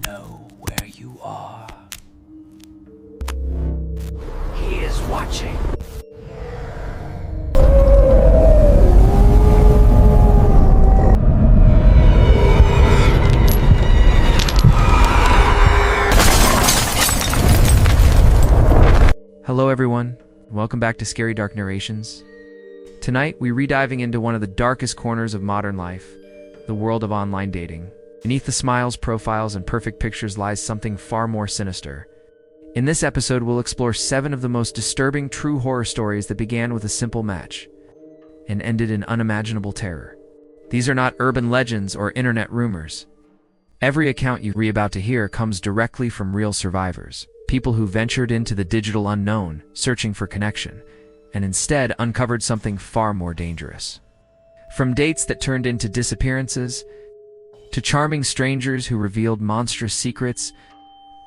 know where you are. He is watching. Hello everyone, welcome back to Scary Dark Narrations. Tonight, we're rediving into one of the darkest corners of modern life, the world of online dating. Beneath the smiles, profiles, and perfect pictures lies something far more sinister. In this episode, we'll explore 7 of the most disturbing true horror stories that began with a simple match and ended in unimaginable terror. These are not urban legends or internet rumors. Every account you're about to hear comes directly from real survivors, people who ventured into the digital unknown, searching for connection, and instead uncovered something far more dangerous. From dates that turned into disappearances, to charming strangers who revealed monstrous secrets,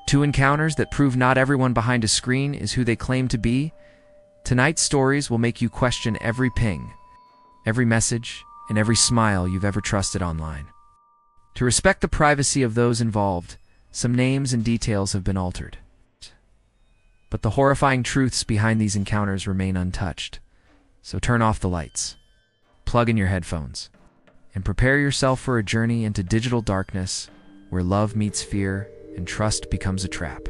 to encounters that prove not everyone behind a screen is who they claim to be, tonight's stories will make you question every ping, every message, and every smile you've ever trusted online. To respect the privacy of those involved, some names and details have been altered. But the horrifying truths behind these encounters remain untouched. So turn off the lights, plug in your headphones, and prepare yourself for a journey into digital darkness where love meets fear and trust becomes a trap.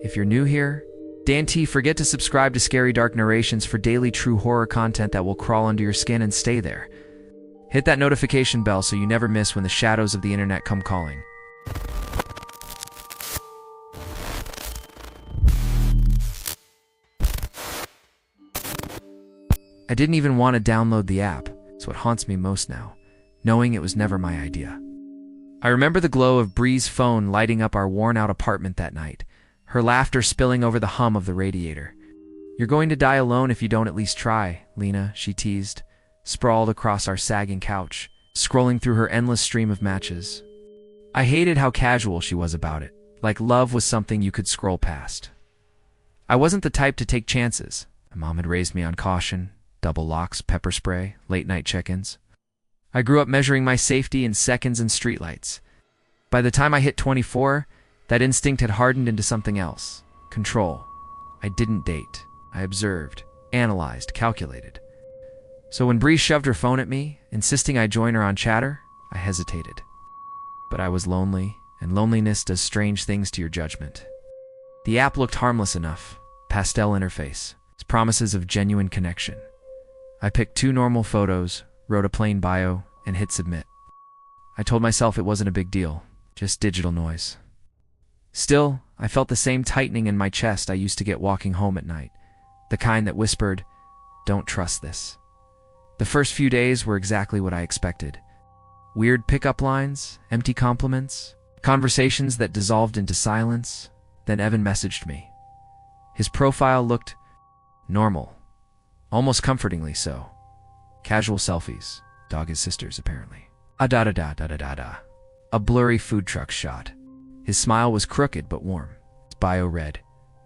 If you're new here, don't forget to subscribe to Scary Dark Narrations for daily true horror content that will crawl under your skin and stay there. Hit that notification bell so you never miss when the shadows of the internet come calling. I didn't even want to download the app. It's what haunts me most now, knowing it was never my idea. I remember the glow of Bree's phone lighting up our worn-out apartment that night, her laughter spilling over the hum of the radiator. "You're going to die alone if you don't at least try, Lena," she teased, sprawled across our sagging couch, scrolling through her endless stream of matches. I hated how casual she was about it, like love was something you could scroll past. I wasn't the type to take chances. My mom had raised me on caution. Double locks, pepper spray, late-night check-ins. I grew up measuring my safety in seconds and streetlights. By the time I hit 24, that instinct had hardened into something else. Control. I didn't date. I observed, analyzed, calculated. So when Bree shoved her phone at me, insisting I join her on Chatter, I hesitated. But I was lonely, and loneliness does strange things to your judgment. The app looked harmless enough. Pastel interface. Promises of genuine connection. I picked 2 normal photos, wrote a plain bio, and hit submit. I told myself it wasn't a big deal, just digital noise. Still, I felt the same tightening in my chest I used to get walking home at night, the kind that whispered, "Don't trust this." The first few days were exactly what I expected. Weird pickup lines, empty compliments, conversations that dissolved into silence. Then Evan messaged me. His profile looked normal. Almost comfortingly so. Casual selfies. Dog his sister's, apparently. A blurry food truck shot. His smile was crooked but warm. His bio read,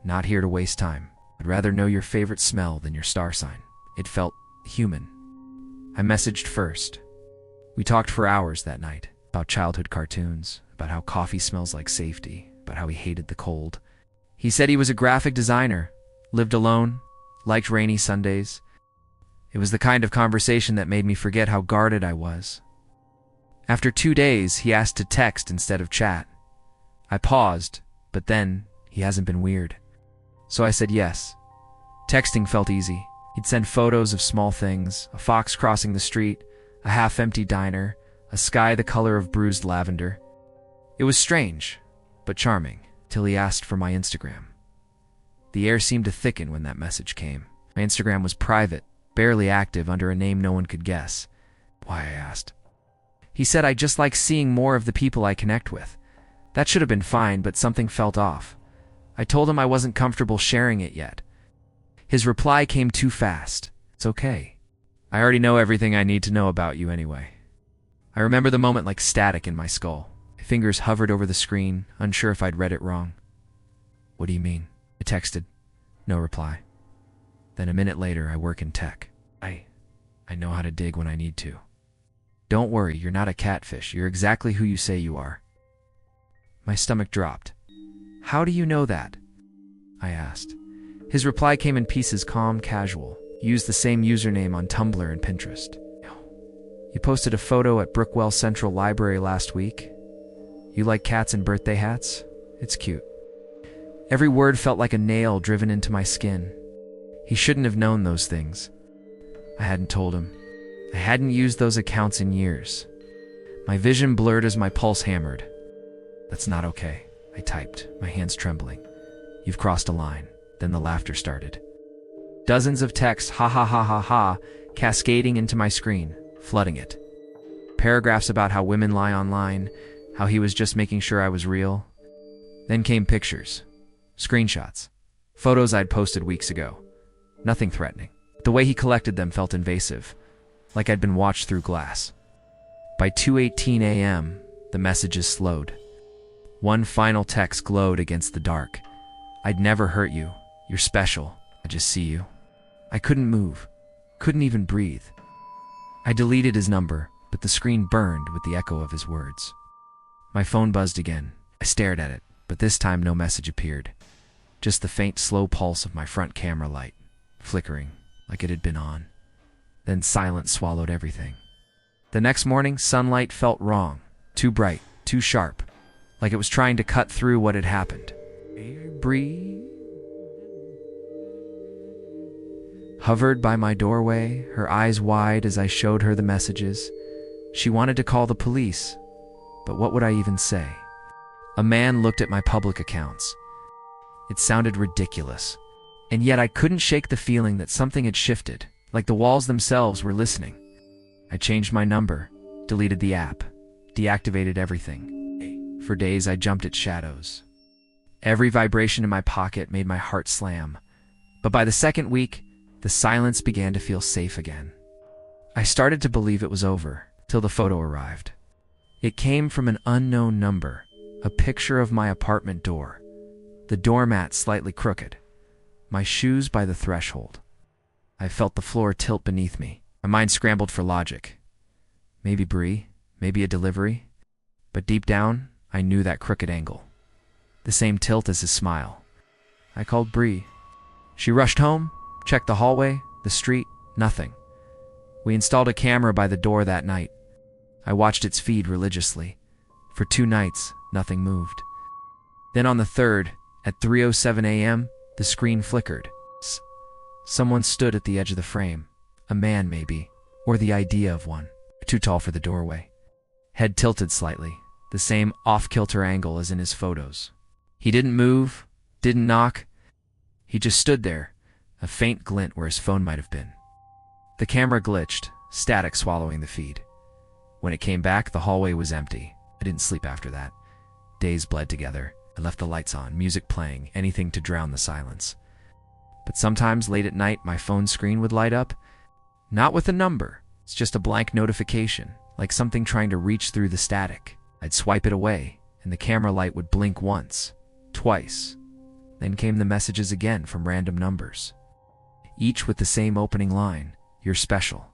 "Not here to waste time. I'd rather know your favorite smell than your star sign." It felt human. I messaged first. We talked for hours that night. About childhood cartoons. About how coffee smells like safety. About how he hated the cold. He said he was a graphic designer. Lived alone. Liked rainy Sundays. It was the kind of conversation that made me forget how guarded I was. After 2 days, he asked to text instead of chat. I paused, but then he hasn't been weird. So I said yes. Texting felt easy. He'd send photos of small things, a fox crossing the street, a half-empty diner, a sky the color of bruised lavender. It was strange, but charming, till he asked for my Instagram. The air seemed to thicken when that message came. My Instagram was private, barely active, under a name no one could guess. Why, I asked. He said I just like seeing more of the people I connect with. That should have been fine, but something felt off. I told him I wasn't comfortable sharing it yet. His reply came too fast. "It's okay. I already know everything I need to know about you anyway." I remember the moment like static in my skull. My fingers hovered over the screen, unsure if I'd read it wrong. "What do you mean?" I texted. No reply. Then a minute later, "I work in tech. I know how to dig when I need to." "Don't worry, you're not a catfish. You're exactly who you say you are." My stomach dropped. "How do you know that?" I asked. His reply came in pieces, calm, casual. "Used the same username on Tumblr and Pinterest. You posted a photo at Brookwell Central Library last week. You like cats and birthday hats? It's cute." Every word felt like a nail driven into my skin. He shouldn't have known those things. I hadn't told him. I hadn't used those accounts in years. My vision blurred as my pulse hammered. "That's not okay," I typed, my hands trembling. "You've crossed a line." Then the laughter started. Dozens of texts, ha ha ha ha ha, cascading into my screen, flooding it. Paragraphs about how women lie online, how he was just making sure I was real. Then came pictures, screenshots, photos I'd posted weeks ago. Nothing threatening. The way he collected them felt invasive, like I'd been watched through glass. By 2:18 a.m., the messages slowed. One final text glowed against the dark. "I'd never hurt you. You're special. I just see you." I couldn't move, couldn't even breathe. I deleted his number, but the screen burned with the echo of his words. My phone buzzed again. I stared at it, but this time no message appeared. Just the faint, slow pulse of my front camera light, flickering like it had been on. Then silence swallowed everything. The next morning, sunlight felt wrong, too bright, too sharp, like it was trying to cut through what had happened. Bree hovered by my doorway, her eyes wide as I showed her the messages. She wanted to call the police, but what would I even say? A man looked at my public accounts. It sounded ridiculous, and yet I couldn't shake the feeling that something had shifted, like the walls themselves were listening. I changed my number, deleted the app, deactivated everything. For days I jumped at shadows. Every vibration in my pocket made my heart slam. But by the second week, the silence began to feel safe again. I started to believe it was over, till the photo arrived. It came from an unknown number, a picture of my apartment door, the doormat slightly crooked, my shoes by the threshold. I felt the floor tilt beneath me. My mind scrambled for logic. Maybe Bree, maybe a delivery. But deep down, I knew that crooked angle. The same tilt as his smile. I called Bree. She rushed home, checked the hallway, the street, nothing. We installed a camera by the door that night. I watched its feed religiously. For 2 nights, nothing moved. Then on the third, at 3:07 a.m., the screen flickered. Someone stood at the edge of the frame. A man, maybe, or the idea of one. Too tall for the doorway. Head tilted slightly, the same off-kilter angle as in his photos. He didn't move, didn't knock. He just stood there, a faint glint where his phone might have been. The camera glitched, static swallowing the feed. When it came back, the hallway was empty. I didn't sleep after that. Days bled together. I left the lights on, music playing, anything to drown the silence. But sometimes late at night, my phone screen would light up. Not with a number. It's just a blank notification, like something trying to reach through the static. I'd swipe it away, and the camera light would blink once, twice. Then came the messages again from random numbers. Each with the same opening line, "You're special."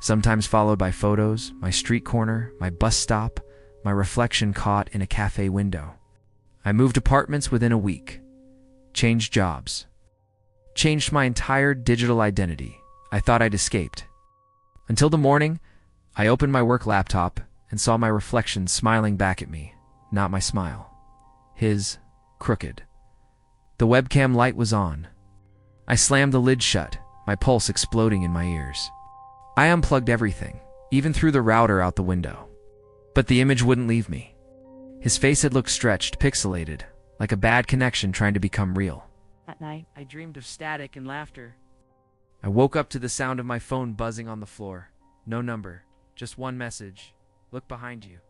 Sometimes followed by photos, my street corner, my bus stop, my reflection caught in a cafe window. I moved apartments within a week. Changed jobs. Changed my entire digital identity. I thought I'd escaped. Until the morning, I opened my work laptop and saw my reflection smiling back at me, not my smile. His, crooked. The webcam light was on. I slammed the lid shut, my pulse exploding in my ears. I unplugged everything, even threw the router out the window. But the image wouldn't leave me. His face had looked stretched, pixelated, like a bad connection trying to become real. At night, I dreamed of static and laughter. I woke up to the sound of my phone buzzing on the floor. No number, just one message. "Look behind you."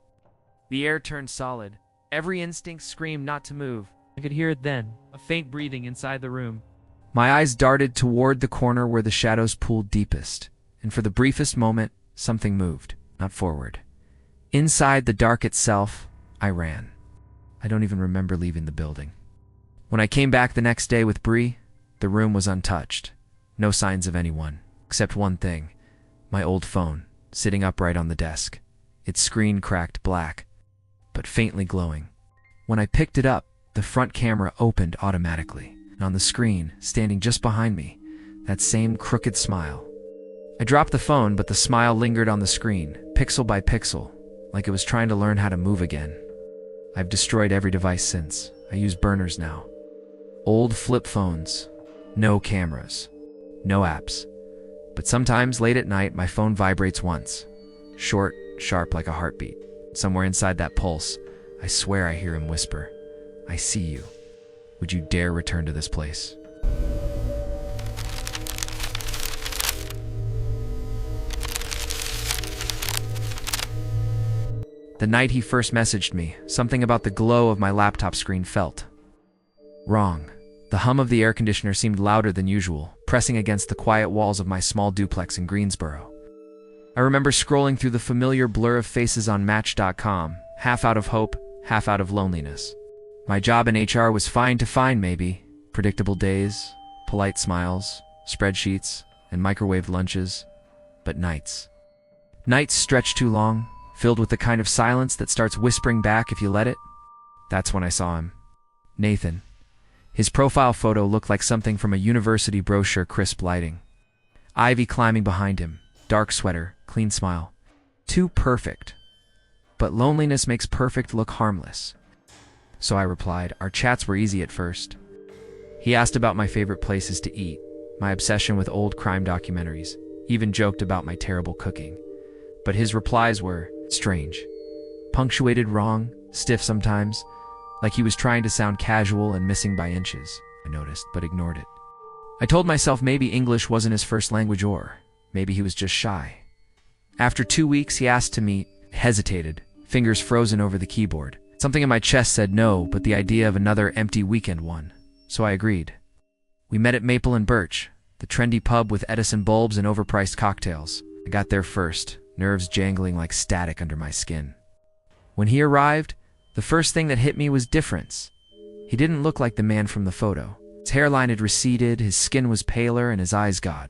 The air turned solid. Every instinct screamed not to move. I could hear it then, a faint breathing inside the room. My eyes darted toward the corner where the shadows pooled deepest, and for the briefest moment, something moved, not forward. Inside the dark itself, I ran. I don't even remember leaving the building. When I came back the next day with Bree, the room was untouched. No signs of anyone, except one thing, my old phone, sitting upright on the desk. Its screen cracked black, but faintly glowing. When I picked it up, the front camera opened automatically, and on the screen, standing just behind me, that same crooked smile. I dropped the phone, but the smile lingered on the screen, pixel by pixel, like it was trying to learn how to move again. I've destroyed every device since. I use burners now. Old flip phones. No cameras. No apps. But sometimes, late at night, my phone vibrates once. Short, sharp like a heartbeat. Somewhere inside that pulse, I swear I hear him whisper, "I see you. Would you dare return to this place?" The night he first messaged me, something about the glow of my laptop screen felt wrong. The hum of the air conditioner seemed louder than usual, pressing against the quiet walls of my small duplex in Greensboro. I remember scrolling through the familiar blur of faces on Match.com, half out of hope, half out of loneliness. My job in HR was fine to fine, maybe. Predictable days, polite smiles, spreadsheets, and microwaved lunches. But nights. Nights stretched too long, filled with the kind of silence that starts whispering back if you let it. That's when I saw him. Nathan. His profile photo looked like something from a university brochure, crisp lighting. Ivy climbing behind him, dark sweater, clean smile. Too perfect. But loneliness makes perfect look harmless. So I replied. Our chats were easy at first. He asked about my favorite places to eat, my obsession with old crime documentaries, even joked about my terrible cooking. But his replies were strange. Punctuated wrong, stiff sometimes, like he was trying to sound casual and missing by inches, I noticed, but ignored it. I told myself maybe English wasn't his first language, or maybe he was just shy. After 2 weeks, he asked to meet, hesitated, fingers frozen over the keyboard. Something in my chest said no, but the idea of another empty weekend won, so I agreed. We met at Maple and Birch, the trendy pub with Edison bulbs and overpriced cocktails. I got there first, nerves jangling like static under my skin. When he arrived, the first thing that hit me was difference. He didn't look like the man from the photo. His hairline had receded, his skin was paler, and his eyes gone.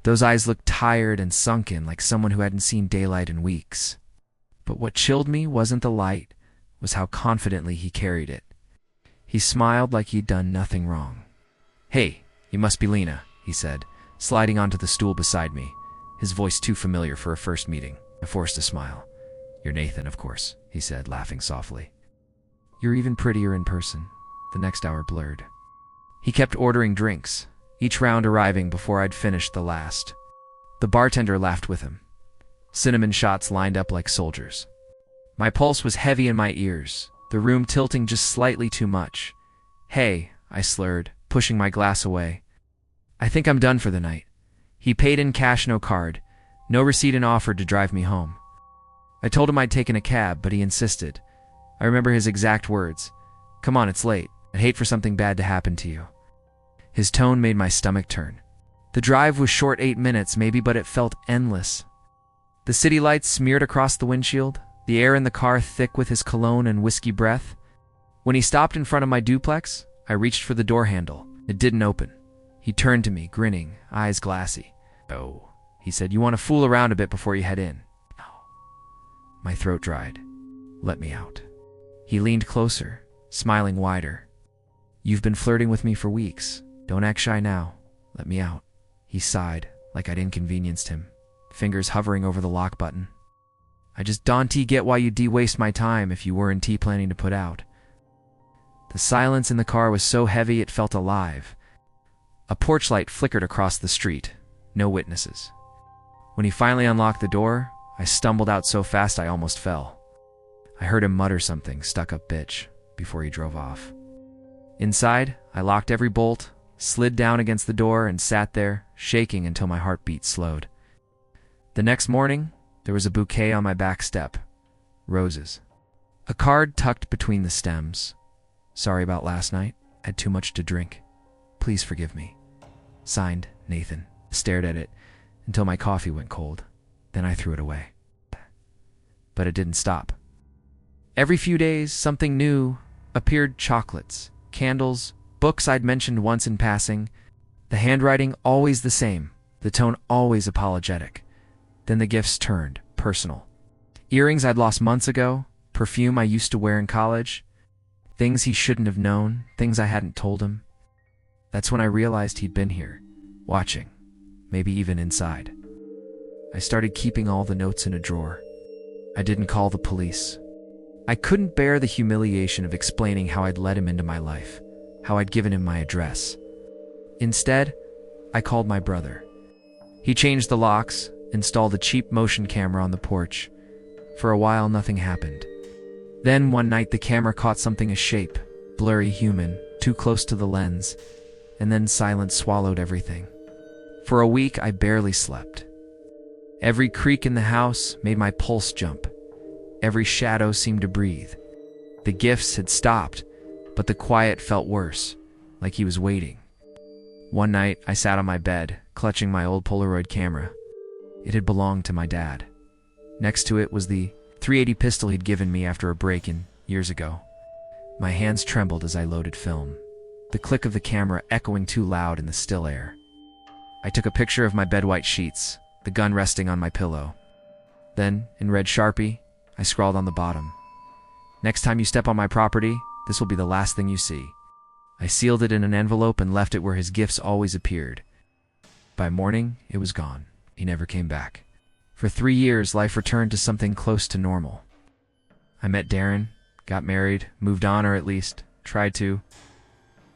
Those eyes looked tired and sunken, like someone who hadn't seen daylight in weeks. But what chilled me wasn't the light, was how confidently he carried it. He smiled like he'd done nothing wrong. "Hey, you must be Lena," he said, sliding onto the stool beside me, his voice too familiar for a first meeting. I forced a smile. "You're Nathan, of course," he said, laughing softly. "You're even prettier in person." The next hour blurred. He kept ordering drinks, each round arriving before I'd finished the last. The bartender laughed with him. Cinnamon shots lined up like soldiers. My pulse was heavy in my ears, the room tilting just slightly too much. "Hey," I slurred, pushing my glass away. "I think I'm done for the night." He paid in cash, no card, no receipt, and offered to drive me home. I told him I'd taken a cab, but he insisted. I remember his exact words. "Come on, it's late. I'd hate for something bad to happen to you." His tone made my stomach turn. The drive was short, 8 minutes maybe, but it felt endless. The city lights smeared across the windshield, the air in the car thick with his cologne and whiskey breath. When he stopped in front of my duplex, I reached for the door handle. It didn't open. He turned to me, grinning, eyes glassy. "Oh," he said, "you want to fool around a bit before you head in?" "No." My throat dried. "Let me out." He leaned closer, smiling wider. "You've been flirting with me for weeks. Don't act shy now. Let me out." He sighed, like I'd inconvenienced him, fingers hovering over the lock button. "I just don't get why you de-waste my time if you weren't planning to put out." The silence in the car was so heavy it felt alive. A porch light flickered across the street. No witnesses. When he finally unlocked the door, I stumbled out so fast I almost fell. I heard him mutter something, "Stuck-up bitch," before he drove off. Inside, I locked every bolt, slid down against the door, and sat there, shaking until my heartbeat slowed. The next morning, there was a bouquet on my back step. Roses. A card tucked between the stems. "Sorry about last night. Had too much to drink. Please forgive me." Signed, Nathan. Stared at it until my coffee went cold. Then I threw it away. But it didn't stop. Every few days, something new appeared. Chocolates, candles, books I'd mentioned once in passing. The handwriting always the same, the tone always apologetic. Then the gifts turned personal. Earrings I'd lost months ago, perfume I used to wear in college. Things he shouldn't have known, things I hadn't told him. That's when I realized he'd been here, watching, maybe even inside. I started keeping all the notes in a drawer. I didn't call the police. I couldn't bear the humiliation of explaining how I'd let him into my life, how I'd given him my address. Instead, I called my brother. He changed the locks, installed a cheap motion camera on the porch. For a while, nothing happened. Then one night the camera caught something a shape, blurry human, too close to the lens, and then silence swallowed everything. For a week, I barely slept. Every creak in the house made my pulse jump. Every shadow seemed to breathe. The gifts had stopped, but the quiet felt worse, like he was waiting. One night, I sat on my bed, clutching my old Polaroid camera. It had belonged to my dad. Next to it was the .380 pistol he'd given me after a break-in years ago. My hands trembled as I loaded film, the click of the camera echoing too loud in the still air. I took a picture of my bed-white sheets, the gun resting on my pillow. Then, in red Sharpie, I scrawled on the bottom, "Next time you step on my property, this will be the last thing you see." I sealed it in an envelope and left it where his gifts always appeared. By morning, it was gone. He never came back. For 3 years, life returned to something close to normal. I met Darren, got married, moved on, or at least tried to.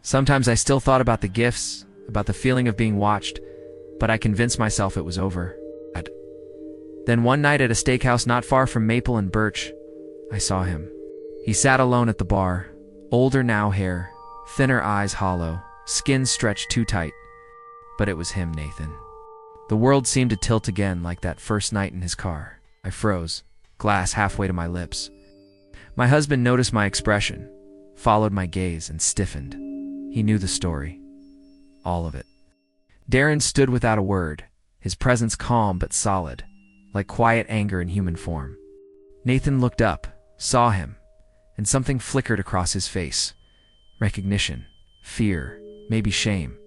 Sometimes I still thought about the gifts, about the feeling of being watched, but I convinced myself it was over. Then one night at a steakhouse not far from Maple and Birch, I saw him. He sat alone at the bar, older now hair, thinner eyes hollow, skin stretched too tight. But it was him, Nathan. The world seemed to tilt again like that first night in his car. I froze, glass halfway to my lips. My husband noticed my expression, followed my gaze, and stiffened. He knew the story. All of it. Darren stood without a word, his presence calm but solid, like quiet anger in human form. Nathan looked up, saw him, and something flickered across his face. Recognition, fear, maybe shame.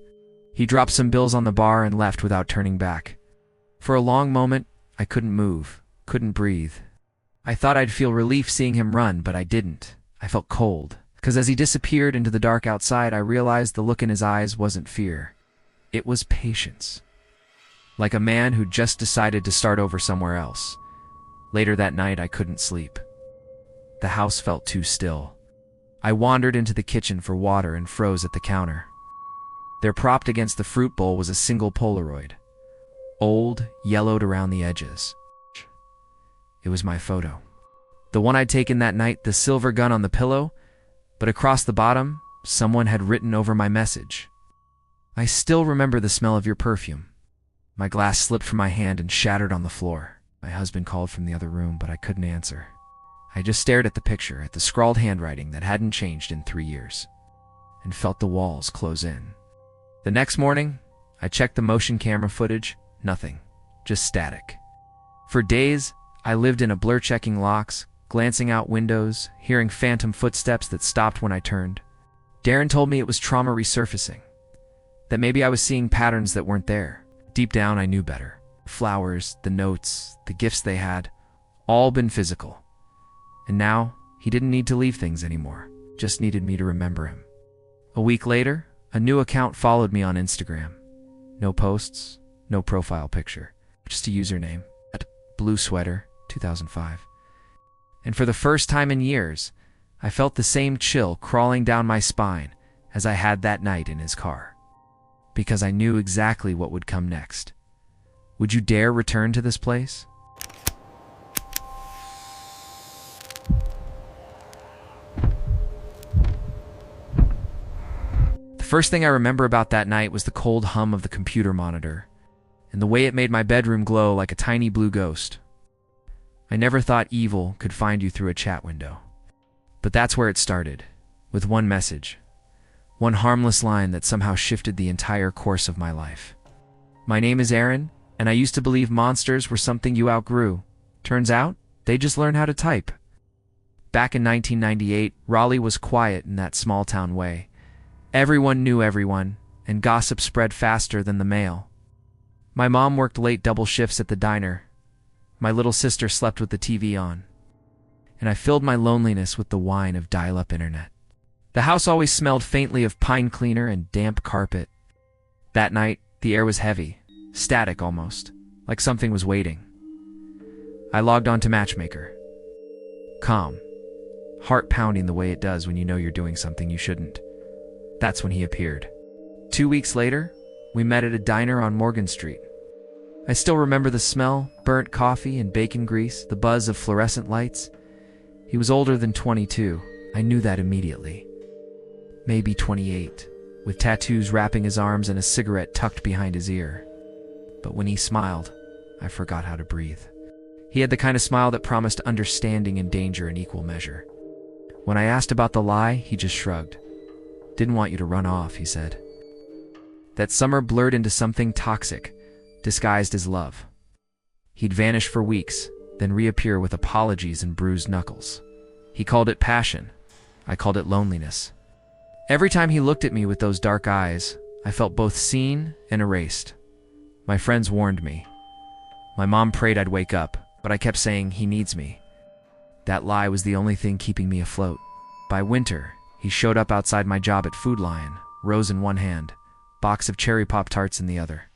He dropped some bills on the bar and left without turning back. For a long moment, I couldn't move, couldn't breathe. I thought I'd feel relief seeing him run, but I didn't. I felt cold, because as he disappeared into the dark outside, I realized the look in his eyes wasn't fear. It was patience. Like a man who'd just decided to start over somewhere else. Later that night, I couldn't sleep. The house felt too still. I wandered into the kitchen for water and froze at the counter. There, propped against the fruit bowl, was a single Polaroid. Old, yellowed around the edges. It was my photo. The one I'd taken that night, the silver gun on the pillow, but across the bottom, someone had written over my message. "I still remember the smell of your perfume." My glass slipped from my hand and shattered on the floor. My husband called from the other room, but I couldn't answer. I just stared at the picture, at the scrawled handwriting that hadn't changed in 3 years, and felt the walls close in. The next morning, I checked the motion camera footage. Nothing. Just static. For days, I lived in a blur, checking locks, glancing out windows, hearing phantom footsteps that stopped when I turned. Darren told me it was trauma resurfacing, that maybe I was seeing patterns that weren't there. Deep down, I knew better. Flowers, the notes, the gifts they had, all been physical. And now, he didn't need to leave things anymore, just needed me to remember him. A week later, a new account followed me on Instagram. No posts, no profile picture, just a username, Blue Sweater, 2005. And for the first time in years, I felt the same chill crawling down my spine as I had that night in his car. Because I knew exactly what would come next. Would you dare return to this place? The first thing I remember about that night was the cold hum of the computer monitor, and the way it made my bedroom glow like a tiny blue ghost. I never thought evil could find you through a chat window. But that's where it started, with one message. One harmless line that somehow shifted the entire course of my life. "My name is Aaron, and I used to believe monsters were something you outgrew. Turns out, they just learn how to type." Back in 1998, Raleigh was quiet in that small-town way. Everyone knew everyone, and gossip spread faster than the mail. My mom worked late double shifts at the diner. My little sister slept with the TV on. And I filled my loneliness with the whine of dial-up internet. The house always smelled faintly of pine cleaner and damp carpet. That night, the air was heavy, static almost, like something was waiting. I logged on to Matchmaker. Calm, heart pounding the way it does when you know you're doing something you shouldn't. That's when he appeared. 2 weeks later, we met at a diner on Morgan Street. I still remember the smell, burnt coffee and bacon grease, the buzz of fluorescent lights. He was older than 22. I knew that immediately. Maybe 28, with tattoos wrapping his arms and a cigarette tucked behind his ear. But when he smiled, I forgot how to breathe. He had the kind of smile that promised understanding and danger in equal measure. When I asked about the lie, he just shrugged. Didn't want you to run off, he said. That summer blurred into something toxic, disguised as love. He'd vanish for weeks, then reappear with apologies and bruised knuckles. He called it passion. I called it loneliness. Every time he looked at me with those dark eyes, I felt both seen and erased. My friends warned me. My mom prayed I'd wake up, but I kept saying he needs me. That lie was the only thing keeping me afloat. By winter, he showed up outside my job at Food Lion, rose in one hand, box of cherry Pop-Tarts in the other.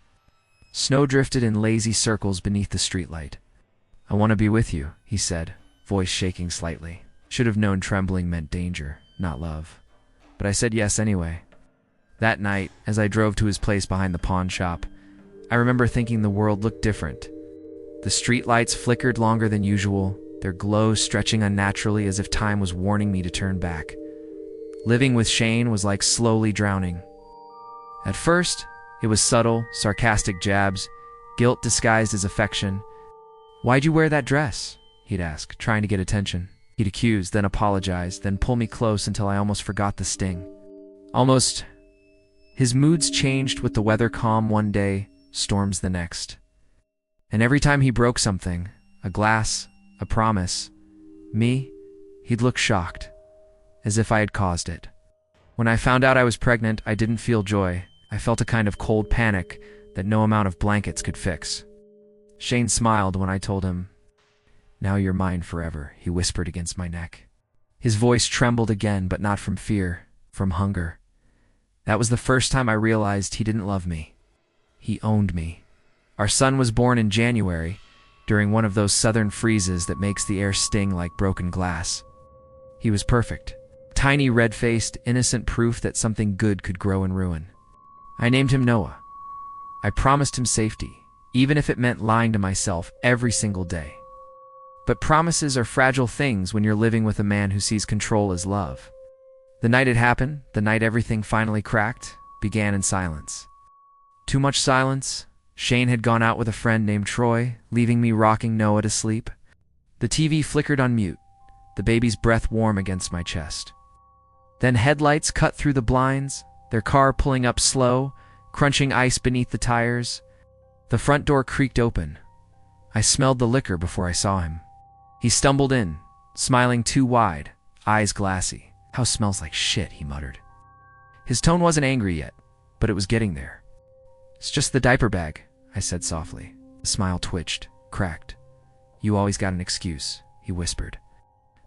Snow drifted in lazy circles beneath the streetlight. I want to be with you, he said, voice shaking slightly. Should have known trembling meant danger, not love. But I said yes anyway. That night, as I drove to his place behind the pawn shop, I remember thinking the world looked different. The streetlights flickered longer than usual, their glow stretching unnaturally as if time was warning me to turn back. Living with Shane was like slowly drowning. At first, it was subtle, sarcastic jabs, guilt disguised as affection. "Why'd you wear that dress?" he'd ask, trying to get attention. He'd accuse, then apologize, then pull me close until I almost forgot the sting. Almost. His moods changed with the weather calm one day, storms the next. And every time he broke something, a glass, a promise, me, he'd look shocked, as if I had caused it. When I found out I was pregnant, I didn't feel joy. I felt a kind of cold panic that no amount of blankets could fix. Shane smiled when I told him, "Now you're mine forever," he whispered against my neck. His voice trembled again, but not from fear, from hunger. That was the first time I realized he didn't love me. He owned me. Our son was born in January, during one of those southern freezes that makes the air sting like broken glass. He was perfect. Tiny, red-faced, innocent proof that something good could grow in ruin. I named him Noah. I promised him safety, even if it meant lying to myself every single day. But promises are fragile things when you're living with a man who sees control as love. The night it happened, the night everything finally cracked, began in silence. Too much silence. Shane had gone out with a friend named Troy, leaving me rocking Noah to sleep. The TV flickered on mute, the baby's breath warm against my chest. Then headlights cut through the blinds, their car pulling up slow, crunching ice beneath the tires. The front door creaked open. I smelled the liquor before I saw him. He stumbled in, smiling too wide, eyes glassy. "House smells like shit," he muttered. His tone wasn't angry yet, but it was getting there. "It's just the diaper bag," I said softly. The smile twitched, cracked. "You always got an excuse," he whispered.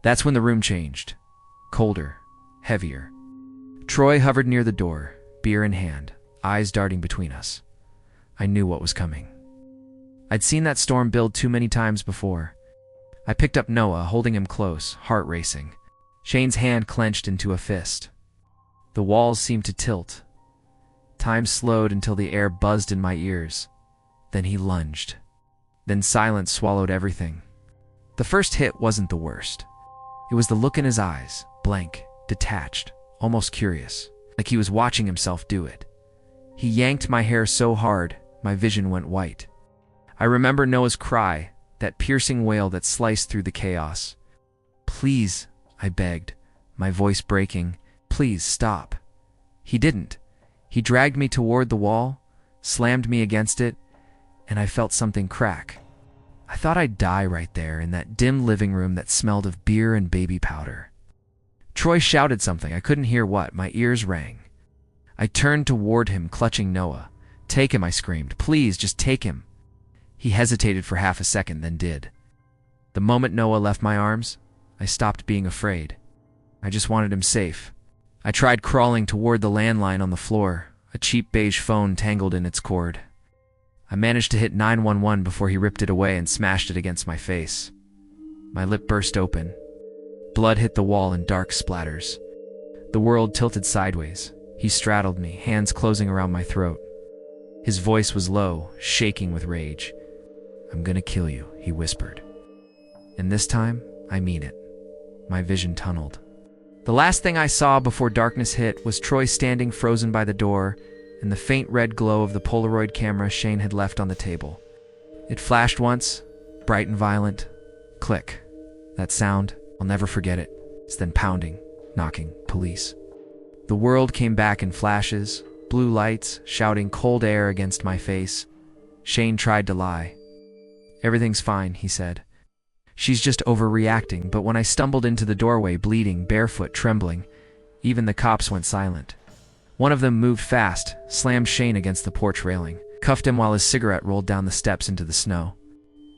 That's when the room changed. Colder, heavier. Troy hovered near the door, beer in hand, eyes darting between us. I knew what was coming. I'd seen that storm build too many times before. I picked up Noah, holding him close, heart racing. Shane's hand clenched into a fist. The walls seemed to tilt. Time slowed until the air buzzed in my ears. Then he lunged. Then silence swallowed everything. The first hit wasn't the worst. It was the look in his eyes, blank, detached, almost curious, like he was watching himself do it. He yanked my hair so hard, my vision went white. I remember Noah's cry, that piercing wail that sliced through the chaos. "Please," I begged, my voice breaking, "please stop." He didn't. He dragged me toward the wall, slammed me against it, and I felt something crack. I thought I'd die right there in that dim living room that smelled of beer and baby powder. Troy shouted something. I couldn't hear what. My ears rang. I turned toward him, clutching Noah. "Take him," I screamed. "Please, just take him." He hesitated for half a second, then did. The moment Noah left my arms, I stopped being afraid. I just wanted him safe. I tried crawling toward the landline on the floor, a cheap beige phone tangled in its cord. I managed to hit 911 before he ripped it away and smashed it against my face. My lip burst open. Blood hit the wall in dark splatters. The world tilted sideways. He straddled me, hands closing around my throat. His voice was low, shaking with rage. "I'm gonna kill you," he whispered. And this time, I mean it. My vision tunneled. The last thing I saw before darkness hit was Troy standing frozen by the door and the faint red glow of the Polaroid camera Shane had left on the table. It flashed once, bright and violent. Click. That sound, I'll never forget it. It's then pounding, knocking, police. The world came back in flashes, blue lights, shouting cold air against my face. Shane tried to lie. "Everything's fine," he said. "She's just overreacting," but when I stumbled into the doorway, bleeding, barefoot, trembling, even the cops went silent. One of them moved fast, slammed Shane against the porch railing, cuffed him while his cigarette rolled down the steps into the snow.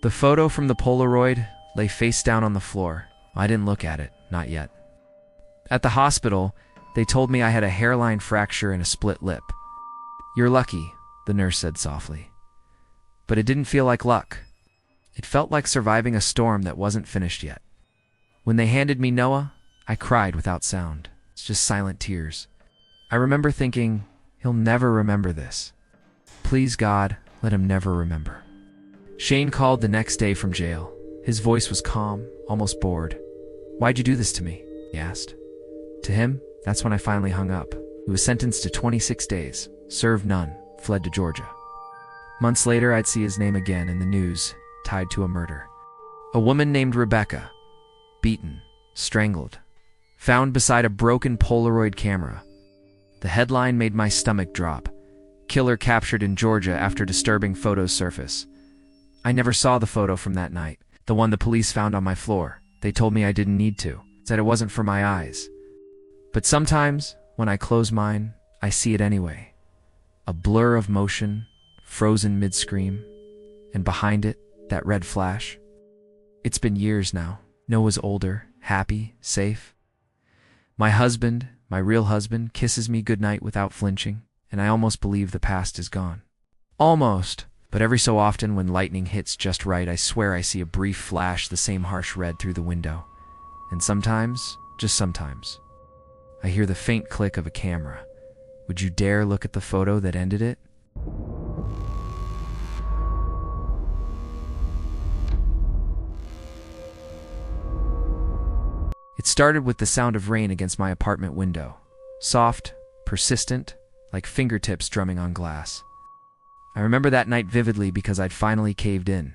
The photo from the Polaroid lay face down on the floor. I didn't look at it, not yet. At the hospital, they told me I had a hairline fracture and a split lip. "You're lucky," the nurse said softly. But it didn't feel like luck. It felt like surviving a storm that wasn't finished yet. When they handed me Noah, I cried without sound. It's just silent tears. I remember thinking, he'll never remember this. Please God, let him never remember. Shane called the next day from jail. His voice was calm, almost bored. "Why'd you do this to me?" he asked. To him, that's when I finally hung up. He was sentenced to 26 days, served none, fled to Georgia. Months later, I'd see his name again in the news, tied to a murder. A woman named Rebecca, beaten, strangled, found beside a broken Polaroid camera. The headline made my stomach drop. Killer captured in Georgia after disturbing photos surface. I never saw the photo from that night, the one the police found on my floor. They told me I didn't need to, said it wasn't for my eyes. But sometimes, when I close mine, I see it anyway. A blur of motion, frozen mid-scream, and behind it, that red flash. It's been years now. Noah's older, happy, safe. My husband, my real husband, kisses me goodnight without flinching, and I almost believe the past is gone. Almost, but every so often when lightning hits just right, I swear I see a brief flash, the same harsh red through the window. And sometimes, just sometimes, I hear the faint click of a camera. Would you dare look at the photo that ended it? It started with the sound of rain against my apartment window. Soft, persistent, like fingertips drumming on glass. I remember that night vividly because I'd finally caved in.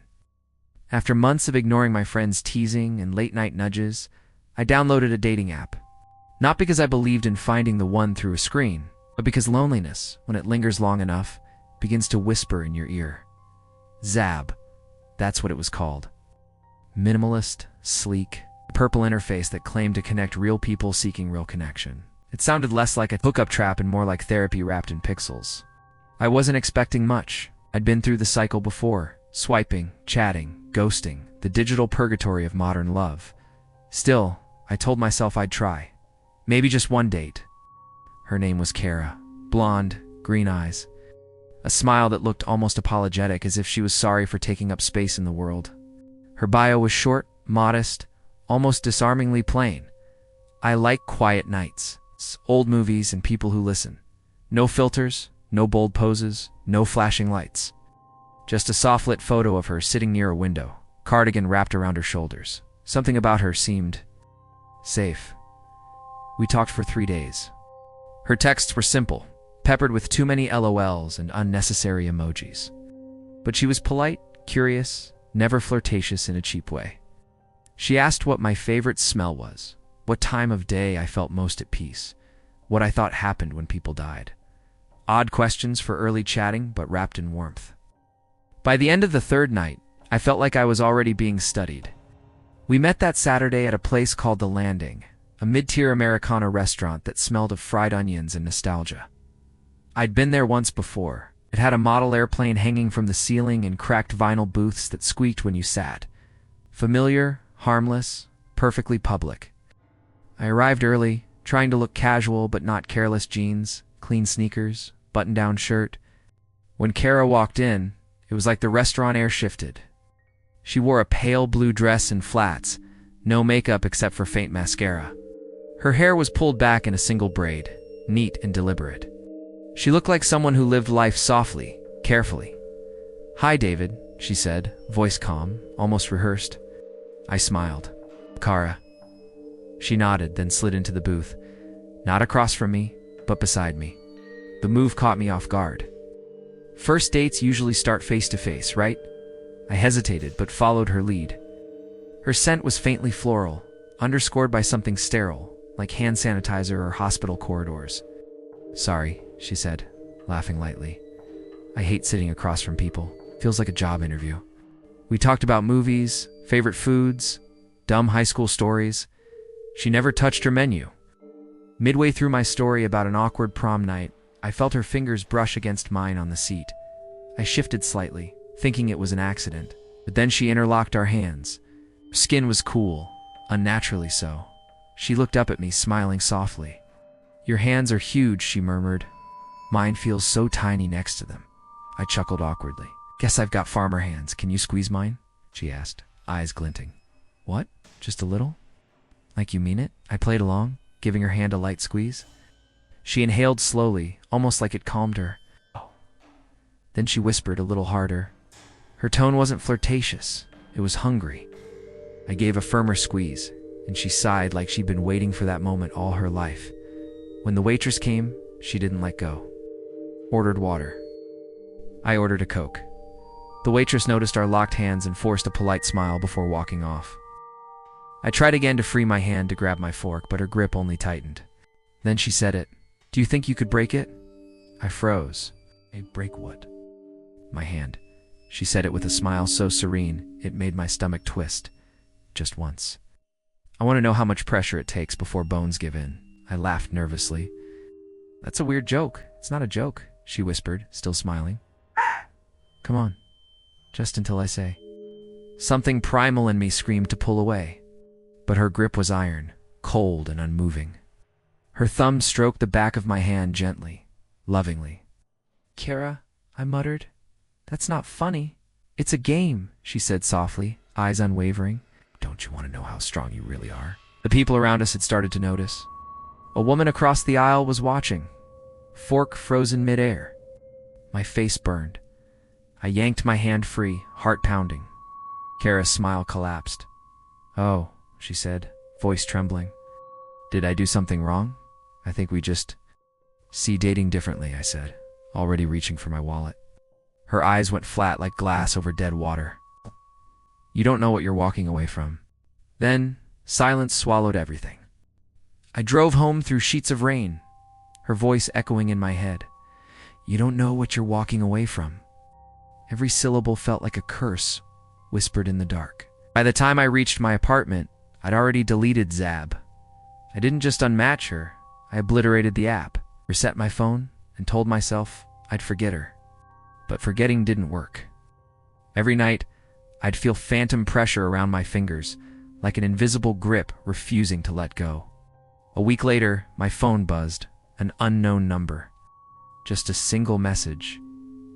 After months of ignoring my friends' teasing and late-night nudges, I downloaded a dating app. Not because I believed in finding the one through a screen, but because loneliness, when it lingers long enough, begins to whisper in your ear. Zab, that's what it was called. Minimalist, sleek, purple interface that claimed to connect real people seeking real connection. It sounded less like a hookup trap and more like therapy wrapped in pixels. I wasn't expecting much. I'd been through the cycle before, swiping, chatting, ghosting, the digital purgatory of modern love. Still, I told myself I'd try. Maybe just one date. Her name was Kara. Blonde, green eyes. A smile that looked almost apologetic, as if she was sorry for taking up space in the world. Her bio was short, modest, almost disarmingly plain. I like quiet nights, old movies, and people who listen. No filters, no bold poses, no flashing lights. Just a soft-lit photo of her sitting near a window, cardigan wrapped around her shoulders. Something about her seemed safe. We talked for 3 days. Her texts were simple, peppered with too many LOLs and unnecessary emojis. But she was polite, curious, never flirtatious in a cheap way. She asked what my favorite smell was, what time of day I felt most at peace, what I thought happened when people died. Odd questions for early chatting, but wrapped in warmth. By the end of the third night, I felt like I was already being studied. We met that Saturday at a place called The Landing, a mid-tier Americana restaurant that smelled of fried onions and nostalgia. I'd been there once before. It had a model airplane hanging from the ceiling and cracked vinyl booths that squeaked when you sat. Familiar, harmless, perfectly public. I arrived early, trying to look casual but not careless jeans, clean sneakers, button-down shirt. When Kara walked in, it was like the restaurant air shifted. She wore a pale blue dress and flats, no makeup except for faint mascara. Her hair was pulled back in a single braid, neat and deliberate. She looked like someone who lived life softly, carefully. "Hi, David," she said, voice calm, almost rehearsed. I smiled. "Kara." She nodded, then slid into the booth. Not across from me, but beside me. The move caught me off guard. First dates usually start face-to-face, right? I hesitated, but followed her lead. Her scent was faintly floral, underscored by something sterile, like hand sanitizer or hospital corridors. "Sorry," she said, laughing lightly. "I hate sitting across from people. Feels like a job interview." We talked about movies, favorite foods, dumb high school stories. She never touched her menu. Midway through my story about an awkward prom night, I felt her fingers brush against mine on the seat. I shifted slightly, thinking it was an accident, but then she interlocked our hands. Her skin was cool, unnaturally so. She looked up at me, smiling softly. "Your hands are huge," she murmured. "Mine feels so tiny next to them." I chuckled awkwardly. "Guess I've got farmer hands. Can you squeeze mine?" she asked, eyes glinting. "What? Just a little?" "Like you mean it?" I played along, giving her hand a light squeeze. She inhaled slowly, almost like it calmed her. "Oh." Then she whispered a little harder. Her tone wasn't flirtatious. It was hungry. I gave a firmer squeeze, and she sighed like she'd been waiting for that moment all her life. When the waitress came, she didn't let go. "Ordered water." I ordered a Coke. The waitress noticed our locked hands and forced a polite smile before walking off. I tried again to free my hand to grab my fork, but her grip only tightened. Then she said it. "Do you think you could break it?" I froze. "Break what?" "My hand." She said it with a smile so serene, it made my stomach twist. "Just once. I want to know how much pressure it takes before bones give in." I laughed nervously. "That's a weird joke." "It's not a joke," she whispered, still smiling. "Come on. Just until I say." Something primal in me screamed to pull away. But her grip was iron, cold and unmoving. Her thumb stroked the back of my hand gently, lovingly. "Kara," I muttered. "That's not funny." "It's a game," she said softly, eyes unwavering. "Don't you want to know how strong you really are?" The people around us had started to notice. A woman across the aisle was watching, fork frozen midair. My face burned. I yanked my hand free, heart pounding. Kara's smile collapsed. "Oh," she said, voice trembling. "Did I do something wrong? I think we just see dating differently," I said, already reaching for my wallet. Her eyes went flat like glass over dead water. "You don't know what you're walking away from." Then, silence swallowed everything. I drove home through sheets of rain, her voice echoing in my head. "You don't know what you're walking away from." Every syllable felt like a curse, whispered in the dark. By the time I reached my apartment, I'd already deleted Zab. I didn't just unmatch her, I obliterated the app, reset my phone, and told myself I'd forget her. But forgetting didn't work. Every night, I'd feel phantom pressure around my fingers, like an invisible grip refusing to let go. A week later, my phone buzzed, an unknown number. Just a single message.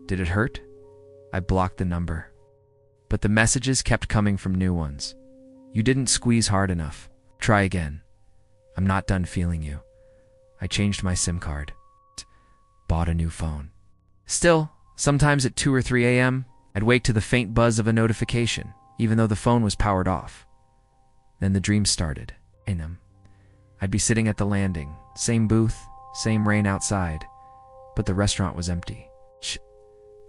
Did it hurt? I blocked the number. But the messages kept coming from new ones. "You didn't squeeze hard enough. Try again. I'm not done feeling you." I changed my SIM card. Bought a new phone. Still, sometimes at 2 or 3 a.m., I'd wake to the faint buzz of a notification, even though the phone was powered off. Then the dream started. I'd be sitting at the landing, same booth, same rain outside, but the restaurant was empty.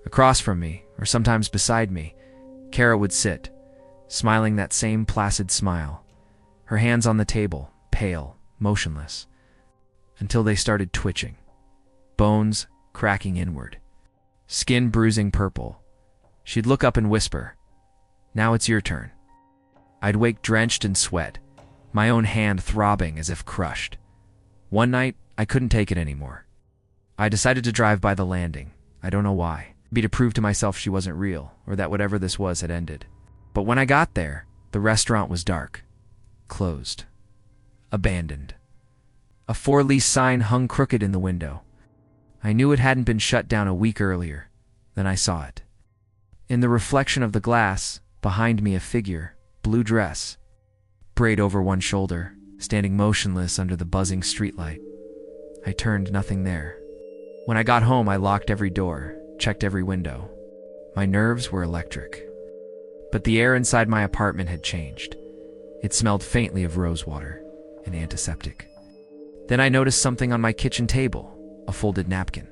Across from me, or sometimes beside me, Kara would sit, smiling that same placid smile, her hands on the table, pale, motionless, until they started twitching, bones cracking inward, skin bruising purple. She'd look up and whisper, "Now it's your turn." I'd wake drenched in sweat, my own hand throbbing as if crushed. One night, I couldn't take it anymore. I decided to drive by the landing. I don't know why. Be to prove to myself she wasn't real, or that whatever this was had ended. But when I got there, the restaurant was dark, closed, abandoned. A for-lease sign hung crooked in the window. I knew it hadn't been shut down a week earlier. Then I saw it. In the reflection of the glass, behind me a figure, blue dress, braid over one shoulder, standing motionless under the buzzing streetlight. I turned, nothing there. When I got home, I locked every door, checked every window. My nerves were electric. But the air inside my apartment had changed. It smelled faintly of rosewater, an antiseptic. Then I noticed something on my kitchen table, a folded napkin.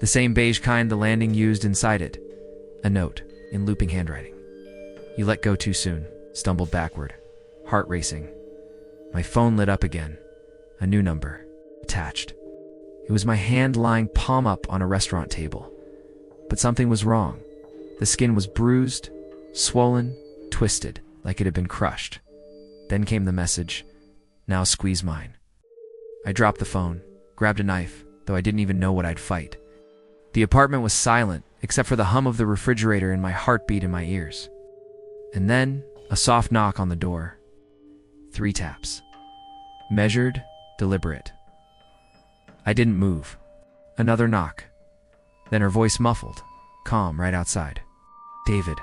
The same beige kind the landing used inside it. A note, in looping handwriting. You let go too soon, stumbled backward, heart racing. My phone lit up again. A new number, attached. It was my hand lying palm up on a restaurant table. But something was wrong. The skin was bruised, swollen, twisted, like it had been crushed. Then came the message, now squeeze mine. I dropped the phone, grabbed a knife, though I didn't even know what I'd fight. The apartment was silent, except for the hum of the refrigerator and my heartbeat in my ears. And then, a soft knock on the door. 3 taps. Measured, deliberate. I didn't move. Another knock. Then her voice muffled, calm, right outside. David,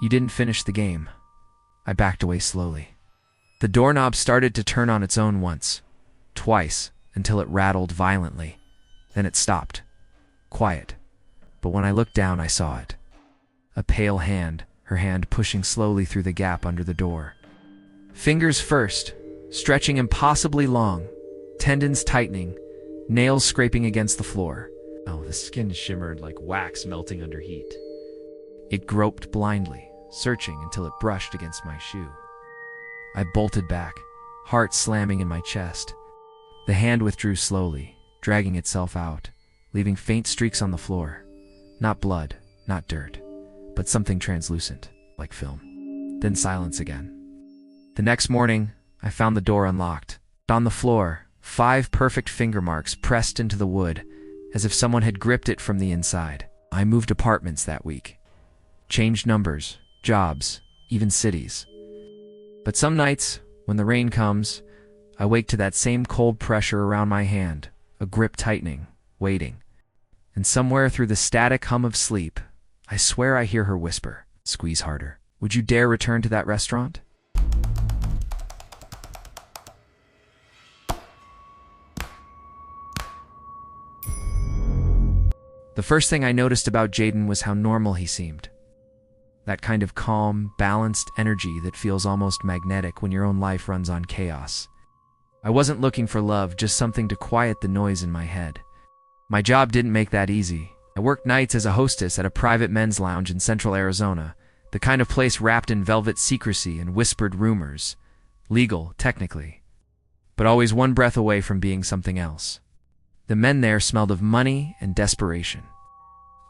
you didn't finish the game. I backed away slowly. The doorknob started to turn on its own once, twice, until it rattled violently. Then it stopped. Quiet. But when I looked down, I saw it. A pale hand, her hand pushing slowly through the gap under the door. Fingers first, stretching impossibly long, tendons tightening, nails scraping against the floor. Oh, the skin shimmered like wax melting under heat. It groped blindly, searching until it brushed against my shoe. I bolted back, heart slamming in my chest. The hand withdrew slowly, dragging itself out, leaving faint streaks on the floor. Not blood, not dirt, but something translucent, like film. Then silence again. The next morning, I found the door unlocked. On the floor, 5 perfect finger marks pressed into the wood, as if someone had gripped it from the inside. I moved apartments that week. Changed numbers, jobs, even cities. But some nights, when the rain comes, I wake to that same cold pressure around my hand, a grip tightening, waiting. And somewhere through the static hum of sleep, I swear I hear her whisper, squeeze harder. Would you dare return to that restaurant? The first thing I noticed about Jaden was how normal he seemed. That kind of calm, balanced energy that feels almost magnetic when your own life runs on chaos. I wasn't looking for love, just something to quiet the noise in my head. My job didn't make that easy. I worked nights as a hostess at a private men's lounge in central Arizona, the kind of place wrapped in velvet secrecy and whispered rumors. Legal, technically, but always one breath away from being something else. The men there smelled of money and desperation.